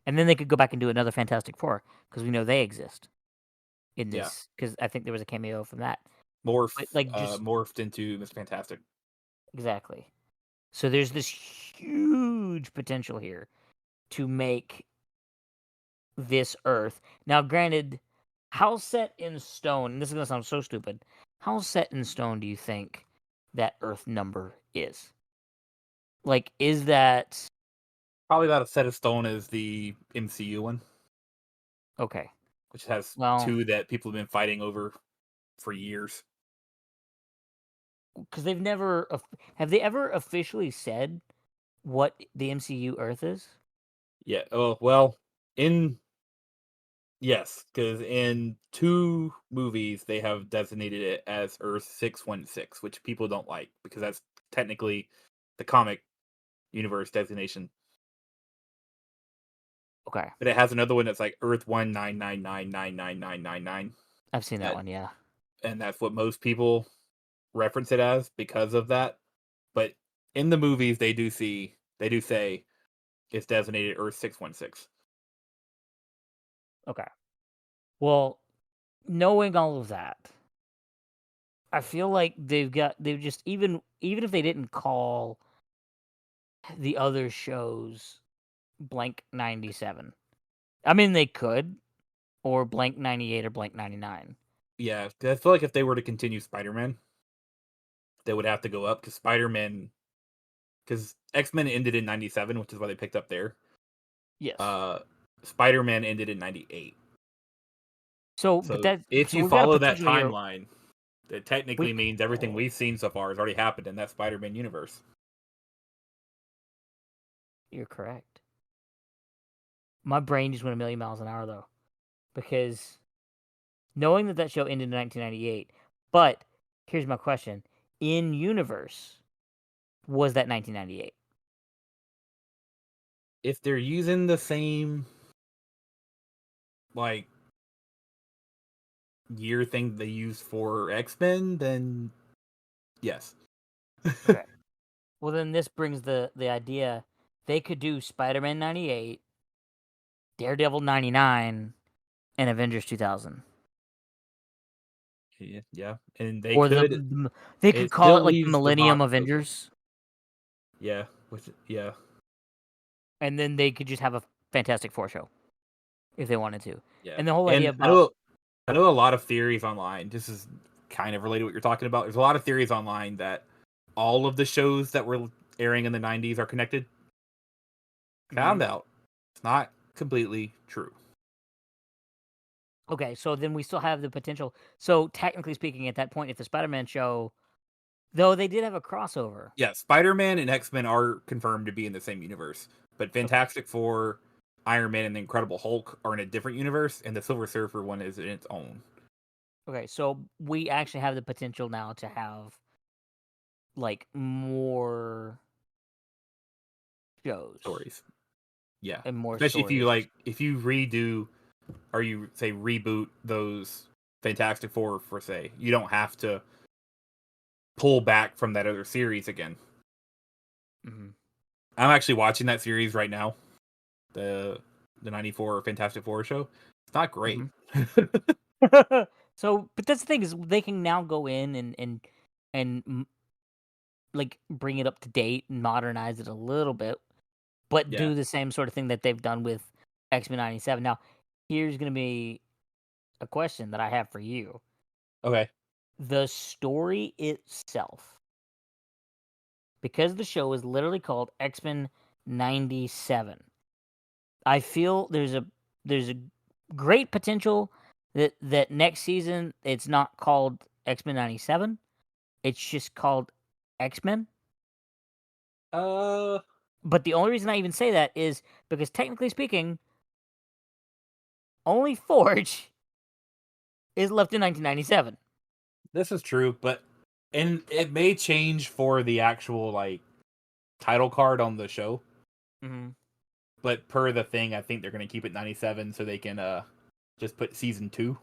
And then they could go back and do another Fantastic Four because we know they exist in Yeah, this. Because I think there was a cameo from that. But morph like, just morphed into Mr. Fantastic. exactly. So there's this huge potential here to make this Earth. Now, granted, how set in stone? And this is gonna sound so stupid. How set in stone do you think that Earth number is? Like, is that Probably about a set of stone is the MCU one, Okay. which has Well, two that people have been fighting over for years. because they've never have they ever officially said what the MCU Earth is? Yeah. Oh well, in yes, because in two movies they have designated it as Earth 616, which people don't like because that's technically the comic universe designation. Okay, But it has another one that's like Earth 199999999. I've seen that That one. Yeah. and that's what most people reference it as because of that. But in the movies they do say it's designated Earth 616. Okay. Well, knowing all of that, I feel like they've just even if they didn't call the other shows blank 97. I mean, they could, or blank 98 or blank 99. Yeah, I feel like if they were to continue Spider-Man, they would have to go up because Spider-Man because X-Men ended in 97, which is why they picked up there. Yes. Uh Spider-Man ended in 98. So, but So that if so you we've got a follow that potential here. timeline, it We technically means everything oh, we've seen so far has already happened in that Spider-Man universe. you're correct. My brain just went a million miles an hour though, because knowing that that show ended in 1998. But here's my question: in universe, was that 1998? If they're using the same like year thing they use for X-Men, then yes. Okay. Well, then this brings the idea they could do Spider-Man 98, Daredevil 99, and Avengers 2000. Yeah, yeah. And they Or could they could it call still it like the leaves the Millennium box open. Avengers, Yeah, with yeah. and then they could just have a Fantastic Four show if they wanted to. Yeah. And the whole idea And about I know a lot of theories online. This is kind of related to what you're talking about. There's a lot of theories online that all of the shows that were airing in the 90s are connected. Mhm. Found out it's not completely true. Okay, so then we still have the potential. So technically speaking, at that point, if the Spider-Man show, though they did have a crossover. Yeah, Spider-Man and X-Men are confirmed to be in the same universe, but Okay. Fantastic Four, Iron Man, and the Incredible Hulk are in a different universe, and the Silver Surfer one is in its own Okay, so we actually have the potential now to have like more shows stories. Yeah, and more especially if you stories. if you redo or you say reboot those Fantastic Four for say, you don't have to pull back from that other series again. Mhm. I'm actually watching that series right now, the '94 Fantastic Four show. It's not great. Mhm. So, but that's the thing is they can now go in and like bring it up to date and modernize it a little bit, but Yeah. do the same sort of thing that they've done with X-Men 97. Now, here's going to be a question that I have for you. Okay. The story itself, because the show is literally called X-Men 97. I feel there's a great potential that next season it's not called X-Men 97. It's just called X-Men. Uh, But the only reason I even say that is because technically speaking, only Forge is left in 1997. this is true, but and it may change for the actual like title card on the show, Mhm. but per the thing, I think they're going to keep it 97 so they can just put season 2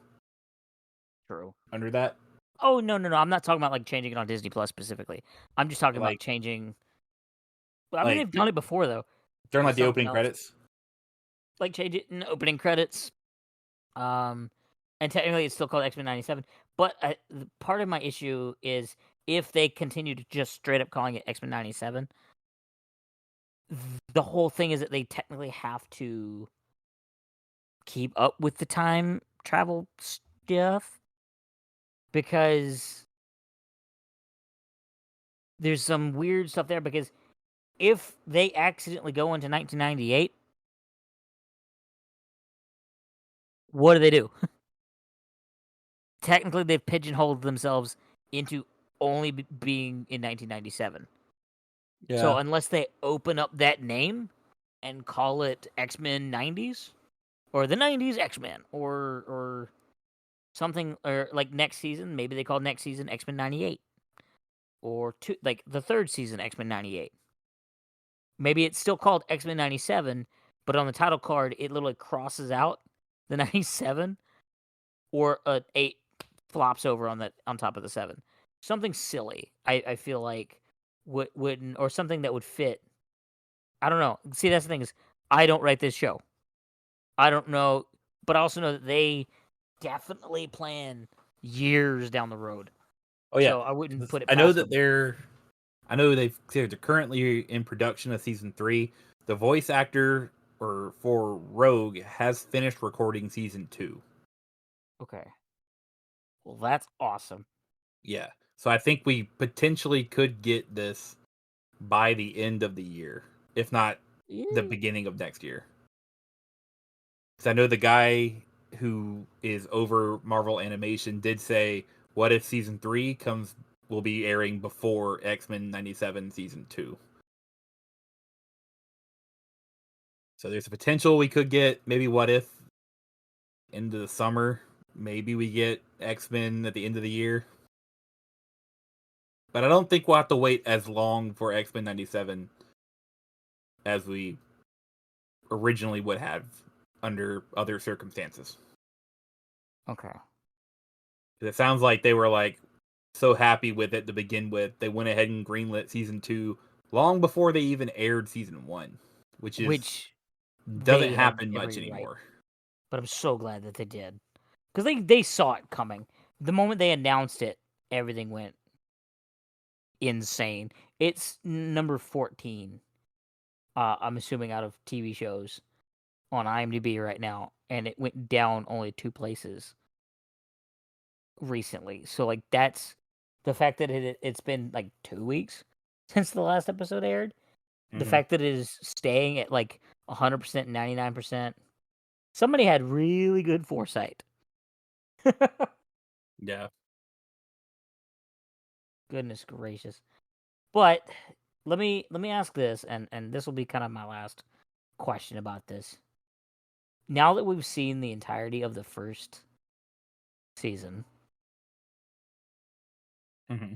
True. under that. Oh, no, no, no, I'm not talking about, like, changing it on Disney Plus specifically. I'm just talking about Like changing well, I mean, like they've done it before, though, during with like the something opening else. credits. Like, change it in opening credits, um, and technically it's still called X-Men 97, but, the part of my issue is if they continue to just straight up calling it X-Men 97, the whole thing is that they technically have to keep up with the time travel stuff because there's some weird stuff there because if they accidentally go into 1998, what do they do? Technically, they've pigeonholed themselves into only being in 1997. So Yeah. unless they open up that name and call it X-Men 90s or the 90s X-Men or something, or like next season, maybe they call next season X-Men 98 or two, like the third season X-Men 98. Maybe it's still called X-Men 97, but on the title card it literally crosses out the 97, or a 8 flops over on top of the 7. Something silly. I feel like wouldn't, or something that would fit. I don't know. See, that's the thing is, I don't write this show. I don't know, but I also know that they definitely plan years down the road. Oh yeah. So I wouldn't put it I know past that them. they're. I know they're currently in production of season 3. The voice actor or for Rogue has finished recording season 2. Okay. Well, that's awesome. Yeah. So I think we potentially could get this by the end of the year, if not the Yeah. beginning of next year. Because I know the guy who is over Marvel Animation did say, "What if season 3 comes will be airing before X-Men 97 season 2?" So there's a potential we could get maybe What If into the summer. Maybe we get X-Men at the end of the year. But I don't think we'll have to wait as long for X-Men 97 as we originally would have under other circumstances. Okay. It sounds like they were like so happy with it to begin with, they went ahead and greenlit season 2 long before they even aired season 1, which is Which doesn't they had happen much every right, anymore. but I'm so glad that they did, because they saw it coming. The moment they announced it, everything went insane. It's number 14. I'm assuming out of TV shows on IMDb right now, and it went down only 2 places recently. So like that's the fact that it's been like 2 weeks since the last episode aired. The Hmm. fact that it is staying at like 100%, 99%. Somebody had really good foresight. Yeah. Goodness gracious. But let me ask this, and this will be kind of my last question about this. Now that we've seen the entirety of the first season, Hmm.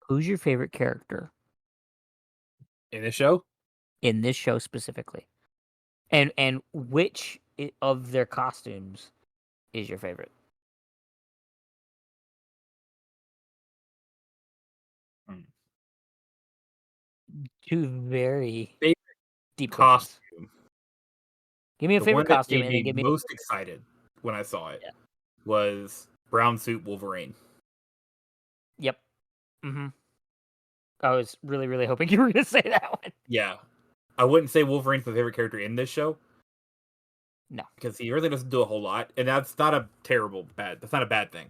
who's your favorite character In the show, in this show specifically? And which of their costumes is your favorite? mm. Two very Favorite deep questions. costume, Give me a the favorite one that costume, made and then me give me most excited when I saw it yeah. was brown suit Wolverine. Yep. Mm-hmm. I was really, really hoping you were going to say that one. Yeah, I wouldn't say Wolverine's my favorite character in this show No, because he really doesn't do a whole lot, and that's not a terrible bad. That's not a bad thing.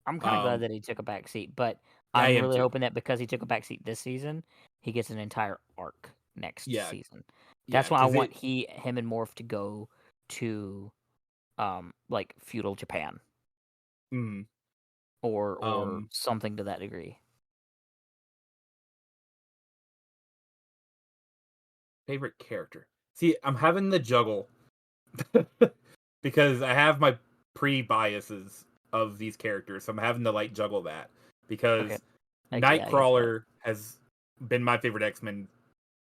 I'm kind of glad Um, that he took a back seat, but yeah, I I'm am really too. hoping that because he took a back seat this season, he gets an entire arc next Yeah, season. yeah, That's why I because want it. him and Morph to go to like feudal Japan Mm, or um, something to that degree. favorite character. See, I'm having the juggle because I have my pre-biases of these characters, so I'm having to like juggle that Okay. because Yeah, I get that. Nightcrawler has been my favorite X-Men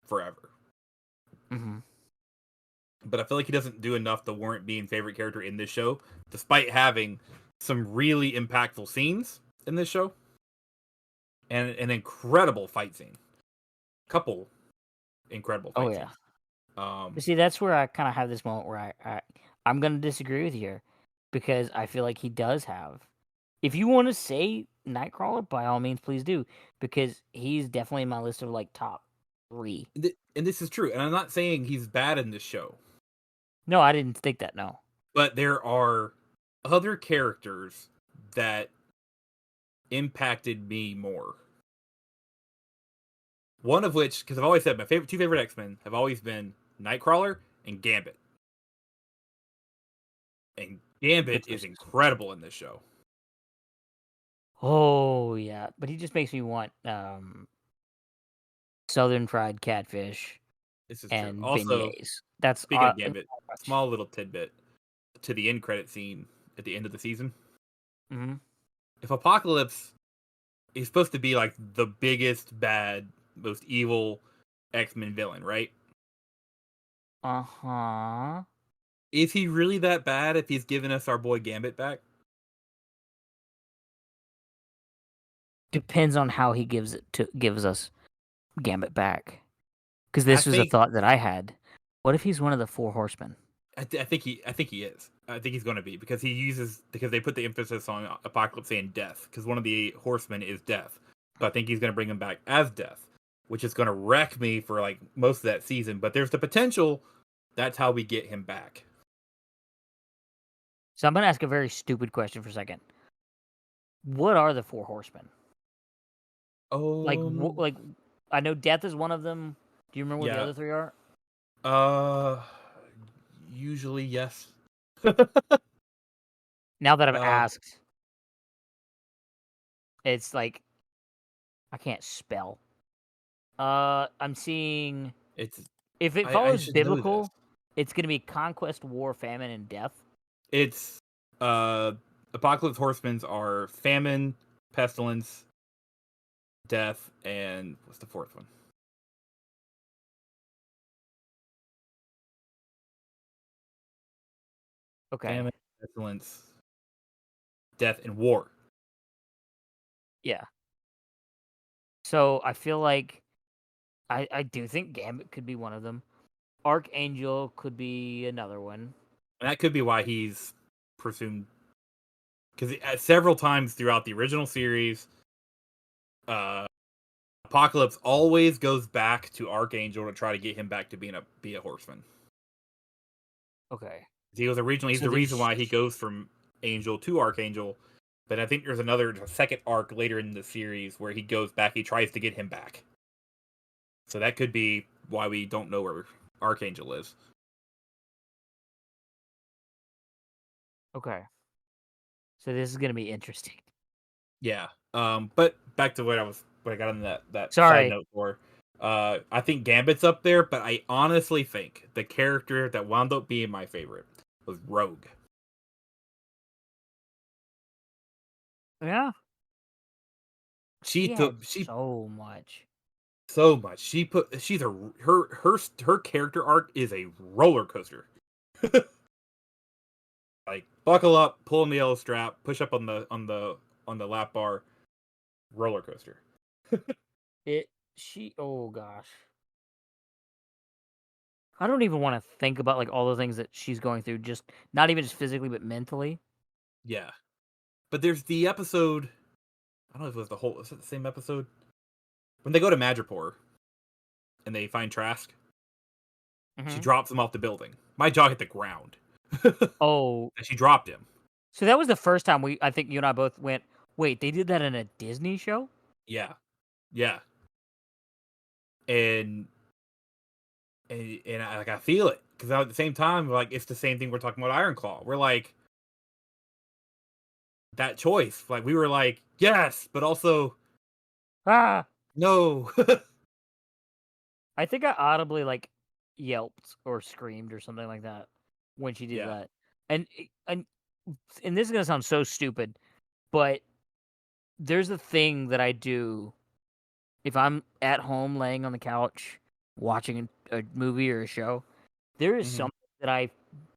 forever. Hmm. But I feel like he doesn't do enough to warrant being favorite character in this show, despite having some really impactful scenes in this show and an incredible fight scene. Couple incredible Oh fight yeah. scenes. But see, that's where I kind of have this moment where I'm gonna disagree with you here, because I feel like he does have. If you want to say Nightcrawler, by all means, please do, because he's definitely in my list of like top 3. And this is true, and I'm not saying he's bad in this show, No, I didn't think that. No. but there are other characters that impacted me more. One of which, because I've always said my two favorite X-Men have always been Nightcrawler and Gambit. And Good Gambit is choices. incredible in this show. Oh yeah, but he just makes me want southern fried catfish This is true. and Also, beignets. That's speaking of and Gambit, much. small little tidbit to the end credit scene at the end of the season. Mm-hmm. If Apocalypse is supposed to be like the biggest, bad, most evil X-Men villain, right? Uh-huh. Is he really that bad if he's given us our boy Gambit back? Depends on how he gives us Gambit back. Because I this was a think thought that I had. What if he's one of the four horsemen? I think he is. I think he's going to be because because they put the emphasis on Apocalypse and Death because one of the horsemen is Death. So I think he's going to bring him back as Death, which is going to wreck me for like most of that season. But there's the potential that's how we get him back. So I'm gonna ask a very stupid question for a second. What are the four horsemen? Like, Oh, like I know Death is one of them. Do you remember what the yeah. other three are? Uh, Usually yes. Now that I've uh, asked, it's like I can't spell. I'm seeing it's if it I follows should know this. biblical, it's gonna be conquest, war, famine, and death. It's uh, Apocalypse Horsemen's are famine, pestilence, death, and what's the fourth one? Okay. Famine, pestilence, death, and war. Yeah. So I feel like I do think Gambit could be one of them. Archangel could be another one. And that could be why he's presumed because several times throughout the original series, uh, Apocalypse always goes back to Archangel to try to get him back to be a horseman. Okay. He was originally he's So the reason there's why he goes from Angel to Archangel. But I think there's another second arc later in the series where he goes back. He tries to get him back. So that could be why we don't know where Archangel is. okay. So this is gonna be interesting. Yeah. But back to what I got on that side Sorry. note for. I think Gambit's up there, but I honestly think the character that wound up being my favorite was Rogue. Yeah. She She had took she so much. so much. She's a her character arc is a roller coaster. Like buckle up, pull on the yellow strap, push up on the lap bar, roller coaster. Oh gosh. I don't even want to think about like all the things that she's going through, just not even just physically, but mentally. Yeah. But there's the episode I don't know if it was is it the same episode? When they go to Madripoor and they find Trask, she Hmm. drops him off the building. My jaw hit the ground. And Oh, she dropped him. so that was the first time I think you and I both went, wait, they did that in a Disney show? Yeah. Yeah. And I feel it because at the same time, like it's the same thing we're talking about Iron Claw. We're like that choice. Like we were like yes, but also Ah! no. I think I audibly like yelped or screamed or something like that when she did Yeah. that. And and and this is gonna sound so stupid, but there's a thing that I do if I'm at home laying on the couch watching a movie or a show. There is Hmm. something that I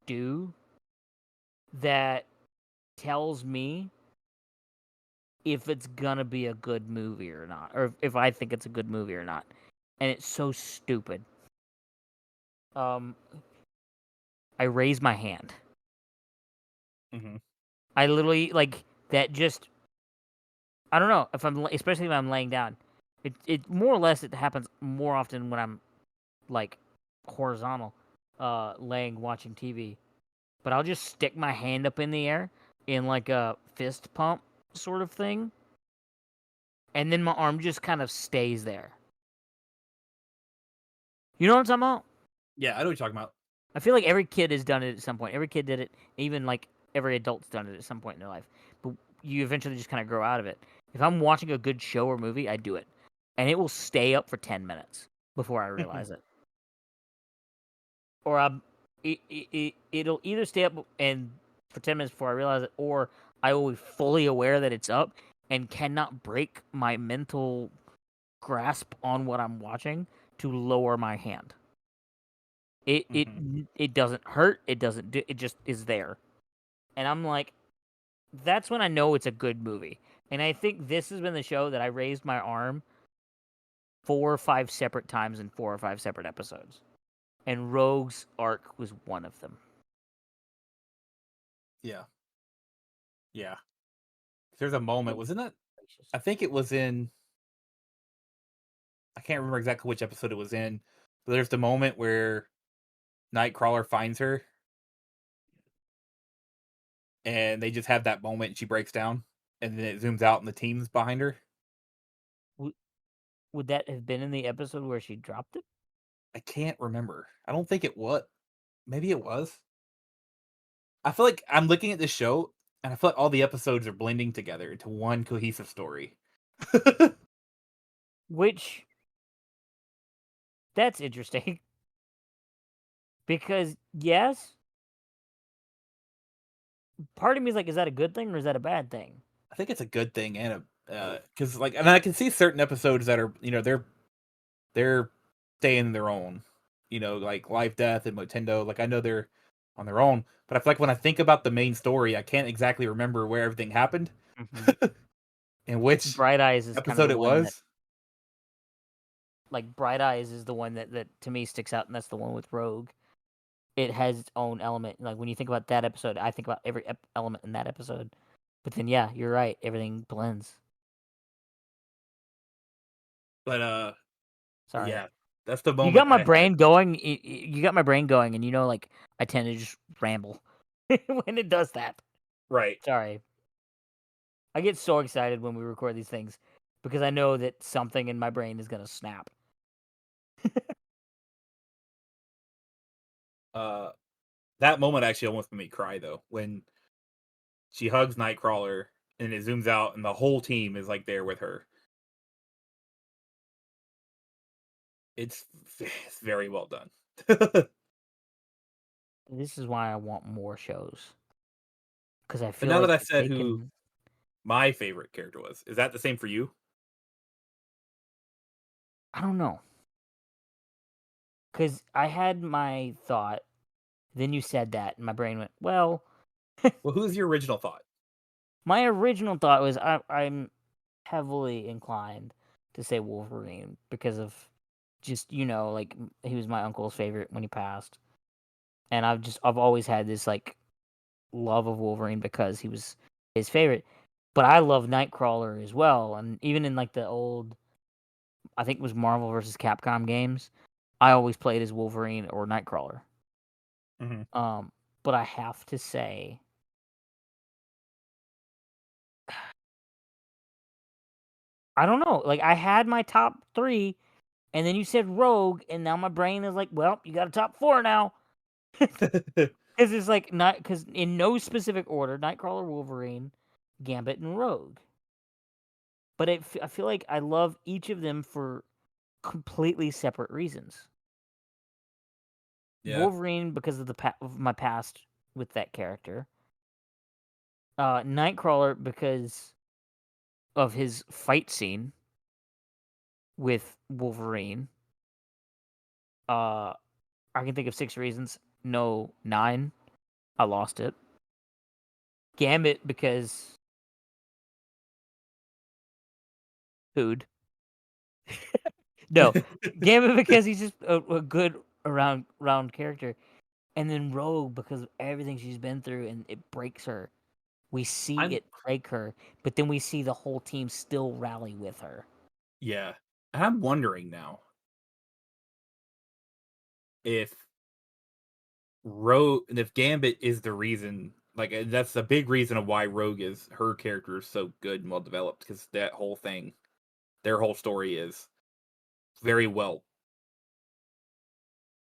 do that tells me if it's gonna be a good movie or not, or if I think it's a good movie or not. And it's so stupid. Um, I raise my hand. Hmm. I literally like that. Just I don't know if especially if I'm laying down. It more or less it happens more often when I'm like horizontal, laying watching TV. But I'll just stick my hand up in the air in like a fist pump sort of thing, and then my arm just kind of stays there. You know what I'm talking about? Yeah, I know what you're talking about. I feel like every kid has done it at some point. Every kid did it, even like every adult's done it at some point in their life. But you eventually just kind of grow out of it. If I'm watching a good show or movie, I do it, and it will stay up for 10 minutes before I realize it, or it'll either stay up and for 10 minutes before I realize it, or I will be fully aware that it's up and cannot break my mental grasp on what I'm watching to lower my hand. It it Hmm. it doesn't hurt. It doesn't do. It just is there, and I'm like, that's when I know it's a good movie. And I think this has been the show that I raised my arm 4 or 5 separate times in 4 or 5 separate episodes, and Rogue's arc was one of them. Yeah, yeah. There's a moment, Goodness wasn't it? gracious. I think it was in. I can't remember exactly which episode it was in, but there's the moment where Nightcrawler finds her, and they just have that moment, and she breaks down, and then it zooms out, and the team's behind her. W- would that have been in the episode where she dropped it? I can't remember. I don't think it was. Maybe it was. I feel like I'm looking at this show, and I feel like all the episodes are blending together into one cohesive story. Which that's interesting because yes, part of me is like, is that a good thing or is that a bad thing? I think it's a good thing, and a because like, and I can see certain episodes that are they're staying their own, like Life, Death, and Motendo. Like I know they're on their own, but I feel like when I think about the main story, I can't exactly remember where everything happened Hmm. and which Bright Eyes is kind of episode the it one that was. like Bright Eyes is the one that to me sticks out, and that's the one with Rogue. It has its own element. Like when you think about that episode, I think about every element in that episode. But then, yeah, you're right. Everything blends. But Sorry, yeah, that's the you moment got my I had. brain going. You got my brain going, and like I tend to just ramble when it does that. Right. Sorry, I get so excited when we record these things because I know that something in my brain is gonna snap. Uh, that moment actually almost made me cry though when she hugs Nightcrawler and it zooms out and the whole team is like there with her. It's it's very well done. This is why I want more shows because I But feel now that like I if said they who can, my favorite character was, is that the same for you? I don't know, because I had my thought. Then you said that, and my brain went, well, Well, who's your original thought? my original thought was I'm heavily inclined to say Wolverine because of just like he was my uncle's favorite when he passed, and I've always had this like love of Wolverine because he was his favorite. But I love Nightcrawler as well, and even in like the old, I think it was Marvel versus Capcom games, I always played as Wolverine or Nightcrawler. Hmm. Um, but I have to say, I don't know. Like I had my top three, and then you said Rogue, and now my brain is like, well, you got a top four now. Because it's like not because in no specific order, Nightcrawler, Wolverine, Gambit, and Rogue. But I feel like I love each of them for completely separate reasons. Yeah. Wolverine because of of my past with that character. Nightcrawler because of his fight scene with Wolverine. Uh, I can think of 6 reasons. No, 9. I lost it. Gambit because food. No, Gambit because he's just a good round character, and then Rogue because of everything she's been through, and it breaks her. We see I'm it break her, but then we see the whole team still rally with her. yeah. And I'm wondering now if if Gambit is the reason, like that's a big reason of why Rogue is her character is so good and well developed because that whole thing, their whole story is very well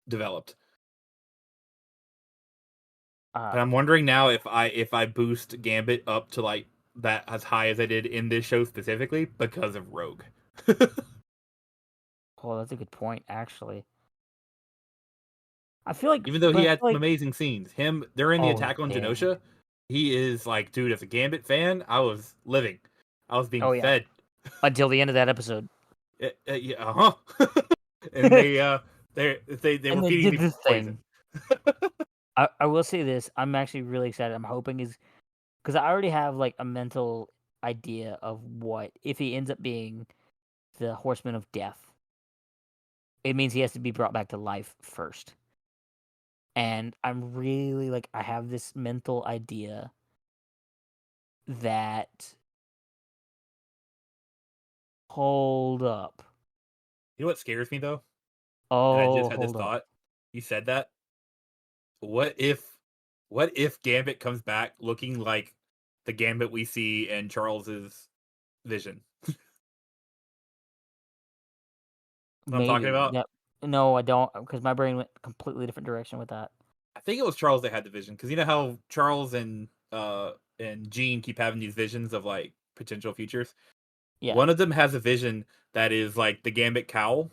developed. Uh, And I'm wondering now if I boost Gambit up to like that as high as I did in this show specifically because of Rogue. oh, that's a good point, actually. I feel like, Even though but he I had feel some like, amazing scenes, him during the oh, attack on yeah. Genosha, he is like, dude, as a Gambit fan, I was living, I was being Oh, yeah. fed. Until the end of that episode. Yeah, and they And were they feeding did me this poison. thing. I will say this. I'm actually really excited. I'm hoping is because I already have like a mental idea of what if he ends up being the Horseman of Death. It means he has to be brought back to life first. And I'm really like I have this mental idea that hold up. You know what scares me though? And I Oh, just had this hold up. thought. You said that. What if what if Gambit comes back looking like the Gambit we see in Charles's vision? What I'm talking Maybe. about? That no, I don't because my brain went completely different direction with that. I think it was Charles that had the vision because you know how Charles and Jean keep having these visions of like potential futures. Yeah. One of them has a vision that is like the Gambit cowl,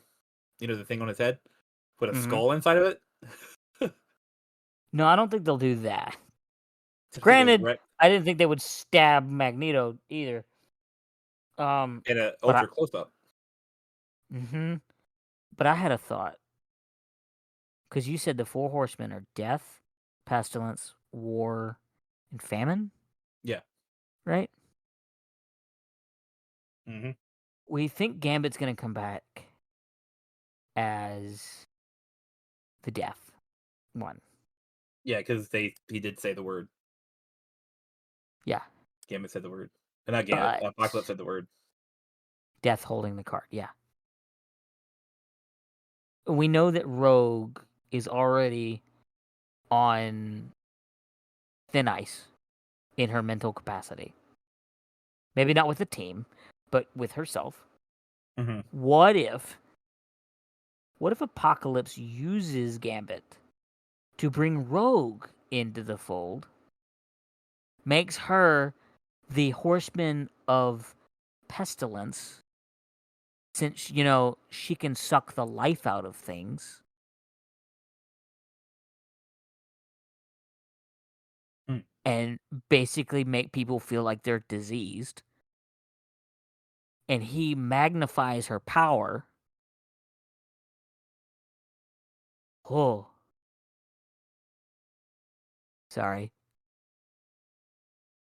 you know, the thing on his head with a Mhm. skull inside of it. No, I don't think they'll do that. Just like a Granted, red I didn't think they would stab Magneto either. in an But I ultra close up. mhm. But I had a thought because you said the four horsemen are death, pestilence, war, and famine, Yeah. right? Hmm. We think Gambit's gonna come back as the death one. Yeah, because he did say the word. Yeah. Gambit said the word. Not Gambit. But Apocalypse said the word. death holding the card, yeah. We know that Rogue is already on thin ice in her mental capacity. Maybe not with the team, but with herself. Hmm. What if Apocalypse uses Gambit to bring Rogue into the fold, makes her the horseman of pestilence, since, she can suck the life out of things, and basically make people feel like they're diseased, and he magnifies her power. Oh, sorry.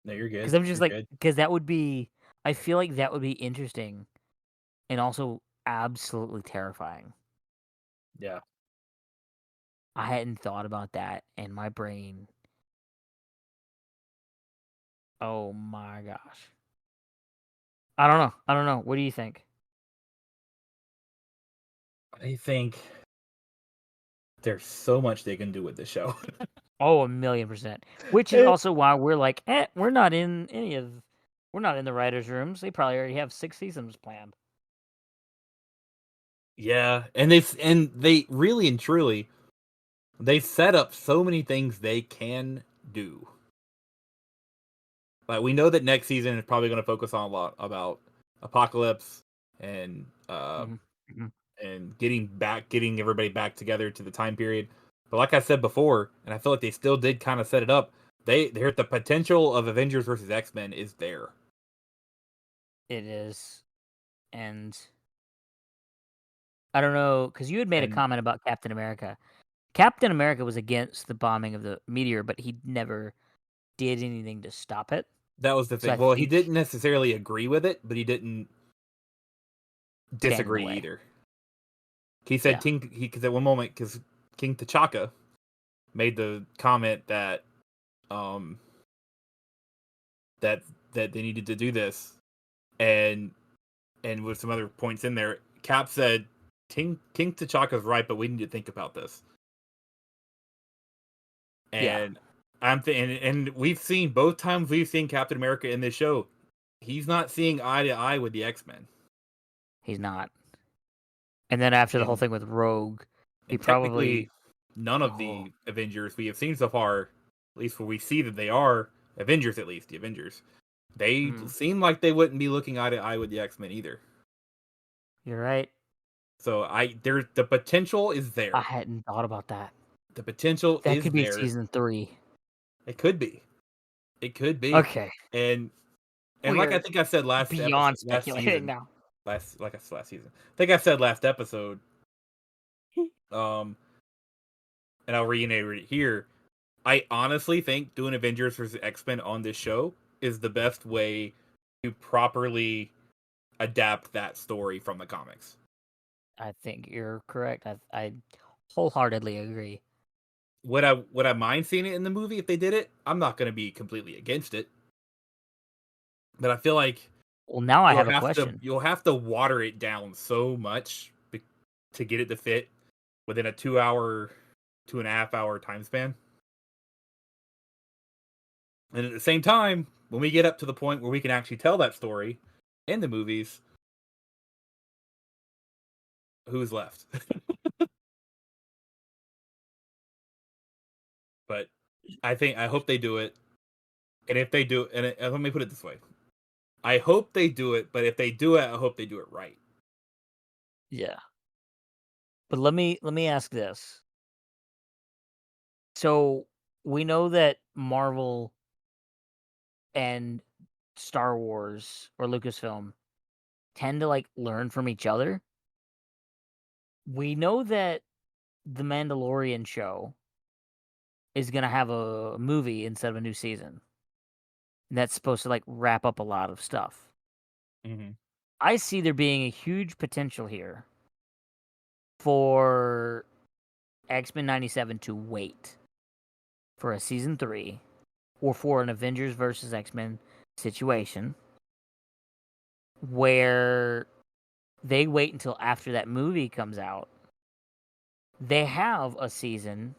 No, you're Because good. I'm just You're like, good. because that would be, I feel like that would be interesting and also absolutely terrifying. Yeah. I hadn't thought about that, and my brain, oh my gosh. I don't know. I don't know. What do you think? I think there's so much they can do with the show. Oh, 1,000,000%. Which is Eh, also why we're like, we're not in we're not in the writers' rooms. They probably already have 6 seasons planned. yeah, and they really and truly they set up so many things they can do. Like we know that next season is probably going to focus on a lot about apocalypse and Hmm. Hmm. getting everybody back together to the time period. But like I said before, and I feel like they still did kind of set it up. They're the potential of Avengers versus X-Men is there. It is. And I don't know, because you had made a And comment about Captain America. Captain America was against the bombing of the meteor, but he never did anything to stop it. that was the So I thing. Well, he think didn't necessarily agree with it, but he didn't stand in the disagree way. either. He said Yeah. King he because at one moment because King T'Chaka made the comment that um that that they needed to do this and with some other points in there, Cap said King T'Chaka's right, but we need to think about this. Yeah. And and we've seen both times we've seen Captain America in this show, he's not seeing eye to eye with the X-Men. He's not. And then after the whole And thing with Rogue, he and probably technically none of Oh. the Avengers we have seen so far, at least where we see that they are Avengers, at least the Avengers, they Mm, seem like they wouldn't be looking eye to eye with the X-Men either. you're right. So there the potential is I there. hadn't thought about that. The potential That is could be there. season 3. It could be. It could be. Okay. And like I We're think I said last episode, beyond speculating now. like I said last season. I think I said last episode. Um, and I'll reiterate it here. I honestly think doing Avengers versus X-Men on this show is the best way to properly adapt that story from the comics. I think you're correct. I wholeheartedly agree. Would I mind seeing it in the movie if they did it? I'm not going to be completely against it, but I feel like Well, now I have a question. you'll have to water it down so much to get it to fit within a 2 hour, 2.5 hour time span. And at the same time, when we get up to the point where we can actually tell that story in the movies, who's left? But I hope they do it. And if they do, let me put it this way: I hope they do it. But if they do it, I hope they do it right. Yeah. But let me ask this. So, we know that Marvel and Star Wars or Lucasfilm tend to like learn from each other. We know that the Mandalorian show is going to have a movie instead of a new season. And that's supposed to like wrap up a lot of stuff. Mm-hmm. I see there being a huge potential here for X-Men 97 to wait for a season 3 or for an Avengers versus X-Men situation where they wait until after that movie comes out. They have a season,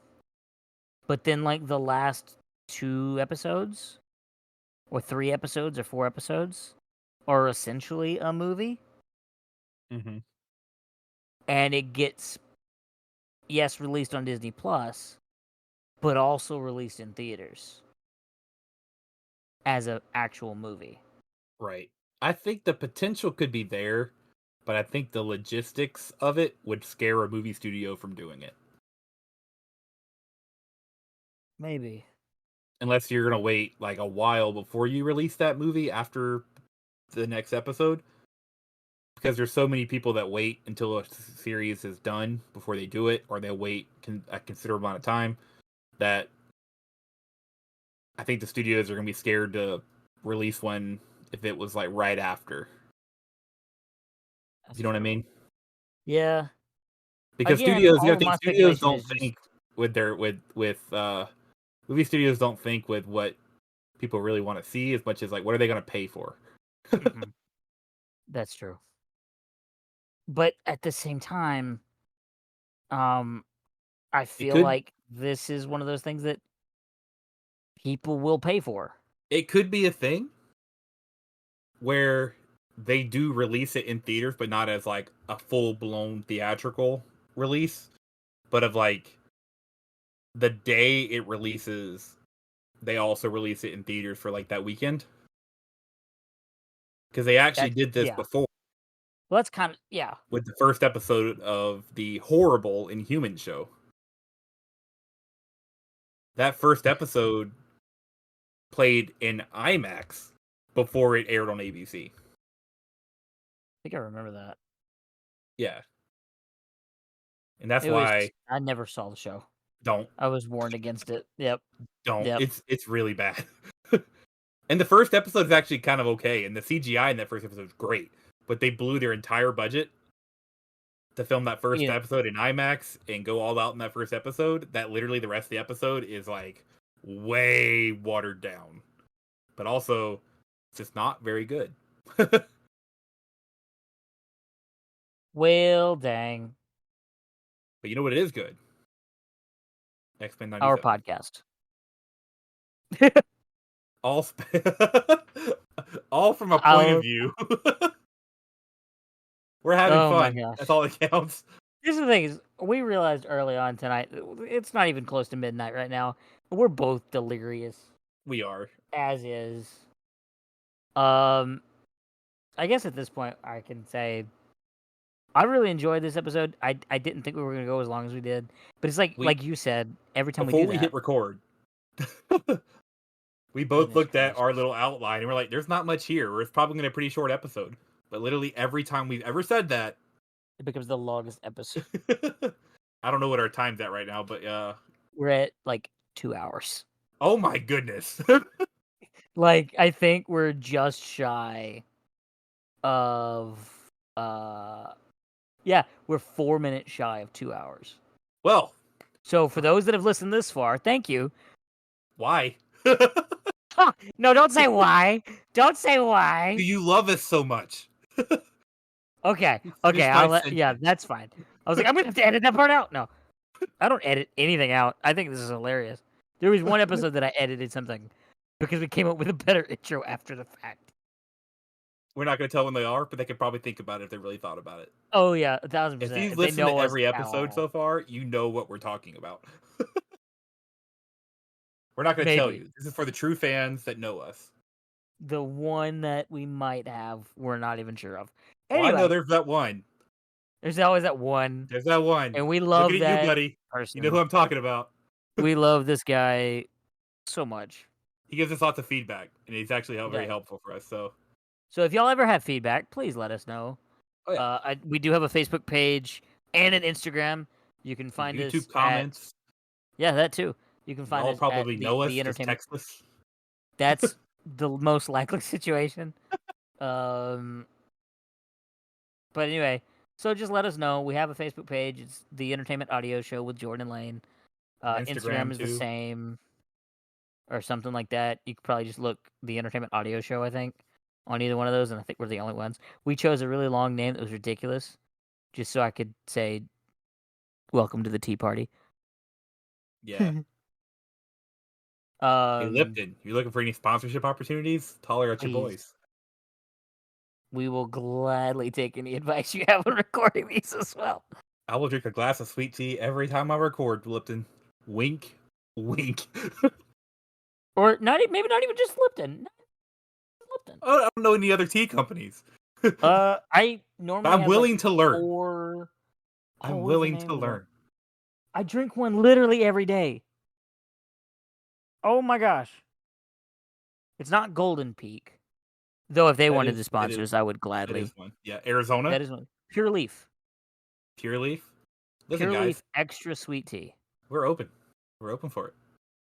but then like the last 2 episodes or 3 episodes or 4 episodes are essentially a movie, Mm-hmm. and it gets, yes, released on Disney Plus, but also released in theaters as an actual movie. Right. I think the potential could be there, but I think the logistics of it would scare a movie studio from doing it. Maybe. Unless you're gonna wait like a while before you release that movie after the next episode, because there's so many people that wait until a series is done before they do it, or they wait a considerable amount of time. That I think the studios are gonna be scared to release one if it was like right after. That's You know what I true. mean? Yeah. Because Again, studios, you all gotta of think my studios speculation don't is just think with their movie studios don't think with what people really want to see as much as like what are they gonna pay for? mhm, that's true. But at the same time, um, I It feel could like this is one of those things that people will pay for. it could be a thing where they do release it in theaters, but not as like a full blown theatrical release, but of like the day it releases, they also release it in theaters for like that weekend. Because they actually That did this yeah. before Well, that's kind of yeah. with the first episode of the horrible Inhuman show. That first I episode played in IMAX before it aired on ABC. think I remember that. Yeah. And that's It was why I never saw the show. don't I was warned against it. Yep. don't. Yep. It's really bad. And the first episode is actually kind of okay, and the CGI in that first episode is great. But they blew their entire budget to film that first You know, episode in IMAX and go all out in that first episode. That literally the rest of the episode is like way watered down, but also it's just not very good. But well, dang. you know what? It is good. X-Men Our '97. podcast. All all from a point of Our view. We're having oh my fun. That's gosh. all that counts. This is the thing is, we realized early on tonight, it's not even close to midnight right now. We're both delirious We are. as is. Um, I guess at this point I can say I really enjoyed this episode. I didn't think we were gonna go as long as we did, but it's We like you said, every time we before do we that, hit record, we both goodness looked at our gracious, little outline and we're like, "There's not much here. It's probably gonna be a pretty short episode." But literally every time we've ever said that, it becomes the longest episode. I don't know what our time's at right now, but We're at like 2 hours. oh my goodness. Like I think we're just shy of uh yeah, we're 4 minutes shy of 2 hours. Well, So for those that have listened this far, thank you. why? No, don't say why. Don't say Do why. you love us so much? Okay, Finish okay, my I'll let. Yeah, sentence. that's fine. I was like, I'm gonna have to edit that part out. No, I don't edit anything out. I think this is hilarious. There was one episode that I edited something because we came up with a better intro after the fact. We're not going to tell when they are, but they could probably think about it if they really thought about it. Oh yeah, If 1,000%. you've If they listened to know us every at episode all, so far, you know what we're talking about. We're not going to tell maybe you. This is for the true fans that know us. the one that we might have, we're not even sure of. Well, I know Anyway, there's that one. there's always that one, There's that one. and we Looking love at you, that buddy. You know who person. I'm talking about. We love this guy so much. He gives us lots of feedback, and he's actually He very does. helpful for us. So, So if y'all ever have feedback, please let us know. oh yeah, We do have a Facebook page and an Instagram. You can find YouTube us at comments. that too. You can find Y'all us at probably know the us. Just entertainment. text us. That's the most likely situation. Um, but anyway, so just let us know. We have a Facebook page. It's the Entertainment Audio Show with Jordan and Lane. Instagram Instagram is the too. same or something like that. You could probably just look the Entertainment Audio Show. I think on either one of those, and I think we're the only ones. We chose a really long name that was ridiculous, just so I could say "Welcome to the Tea Party." Yeah. Hey, um, Lipton, you looking for any sponsorship opportunities? Holler at your Please, boys. we will gladly take any advice you have on recording these as well. I will drink a glass of sweet tea every time I record, Lipton. Wink, wink. Or not, maybe not even just Lipton. Lipton. I don't know any other tea companies. I normally I'm have like willing to learn. 4. Oh, I'm what is the willing name to of them? learn. I drink one literally every day. Oh my gosh. It's not Golden Peak. Though if they That wanted is to that sponsor is us, I would that is gladly. one. Yeah, Arizona, That is one. Pure Leaf. Pure Leaf. Listen, Pure guys, Leaf extra sweet tea. we're open. We're open for it.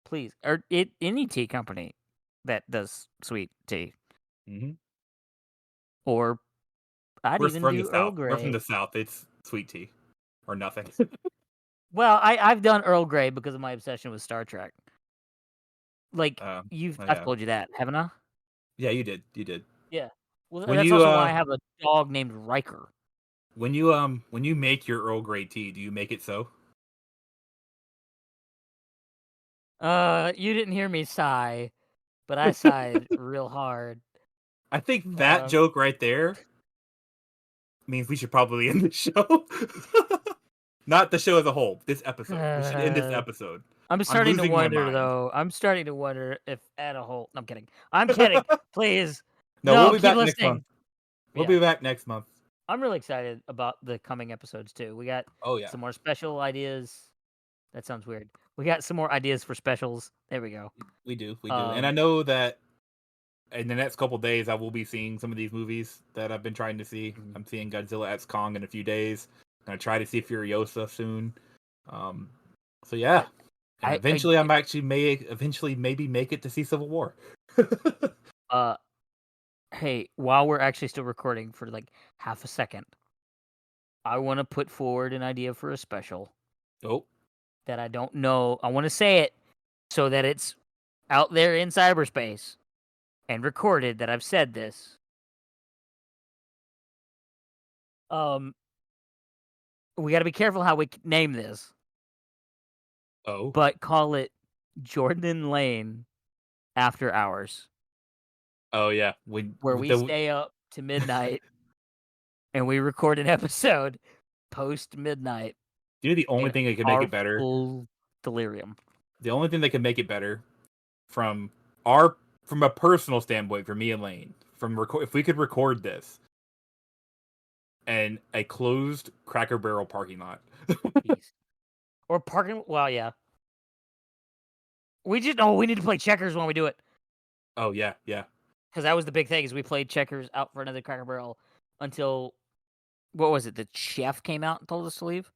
Please. Or any tea company that does sweet tea. Hmm. Or I'd We're even from the do Earl south. We're from Grey. the south. It's sweet tea or nothing. Well, I've done Earl Grey because of my obsession with Star Trek. Like Oh, I've yeah, told you that, haven't I? yeah. You did. You did. Yeah. Well, When that's you also why I have a dog named Riker. when you make your Earl Grey tea, do you make it so? You didn't hear me sigh, but I sighed real hard. I think that Um, joke right there means we should probably end the show. Not the show as a whole. This episode. We should end this uh, episode. I'm I'm starting to losing my wonder mind. though. I'm starting to wonder if at a whole. No, I'm kidding. I'm kidding. Please, No, we'll no, be keep back next month. listening. We'll Yeah, be back next month. I'm really excited about the coming episodes too. We got Oh yeah, some more special ideas. That sounds weird. We got some more ideas for specials. There we go. we do. We do. And I Um, know that in the next couple days I will be seeing some of these movies that I've been trying to see. Mhm. I'm seeing Godzilla x Kong in a few days. I'm gonna try to see Furiosa soon. Um, so yeah, and I eventually I'm actually may eventually maybe make it to see Civil War. uh, hey, while we're actually still recording for like half a second, I want to put forward an idea for a special Oh, that I don't know. I want to say it so that it's out there in cyberspace and recorded that I've said this. Um, we got to be careful how we name this, oh, but call it Jordan Lane After Hours, oh yeah. where we stay up to midnight and we record an episode. post midnight You know the only in thing that could make our it better? full delirium. The only thing that can make it better from our from a personal standpoint for me and Lane, if we could record this in a closed Cracker Barrel parking lot. Jeez. Or parking. Well, yeah. We just we need to play checkers when we do it, Oh yeah, yeah. because that was the big thing. Is we played checkers out for another Cracker Barrel until what was it? The chef came out and told us to leave.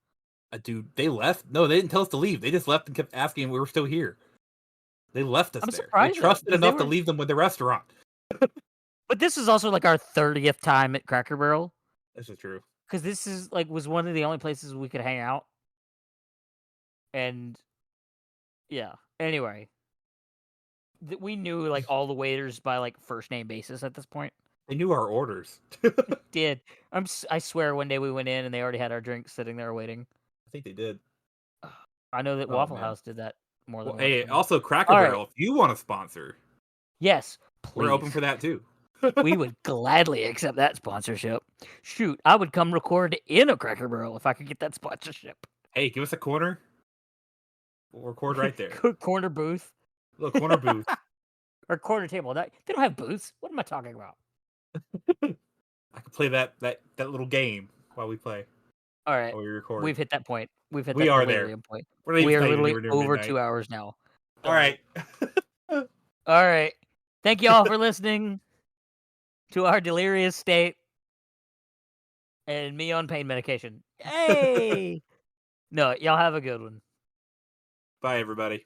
Dude, they left. No, they didn't tell us to leave. They just left and kept asking if we were still here. They left us I'm there. We surprised though, trusted because they enough to were. leave them with the restaurant. But this is also like our 30th time at Cracker Barrel, This is true. because this is like was one of the only places we could hang out. And yeah. Anyway, we knew like all the waiters by like first name basis at this point. They knew our orders. Did I swear one day we went in and they already had our drinks sitting there waiting. I think they did. I know that Oh Waffle man. House did that more Well, than once hey, for me. also Cracker All right. Barrel. If you want to sponsor, Yes, we're open for please. that too. We would gladly accept that sponsorship. Shoot, I would come record in a Cracker Barrel if I could get that sponsorship. Hey, give us a corner. We'll record right there. Corner booth Little corner booth. or corner table. They don't have booths. What am I talking about? I can play that little game while we play. All right, While we record. we've hit that point. We've hit We that are there. delirium point. We're not even We are playing literally near over midnight. 2 hours now. All right. All right. Thank you all for listening to our delirious state and me on pain medication. Hey! No, y'all have a good one. Bye, everybody.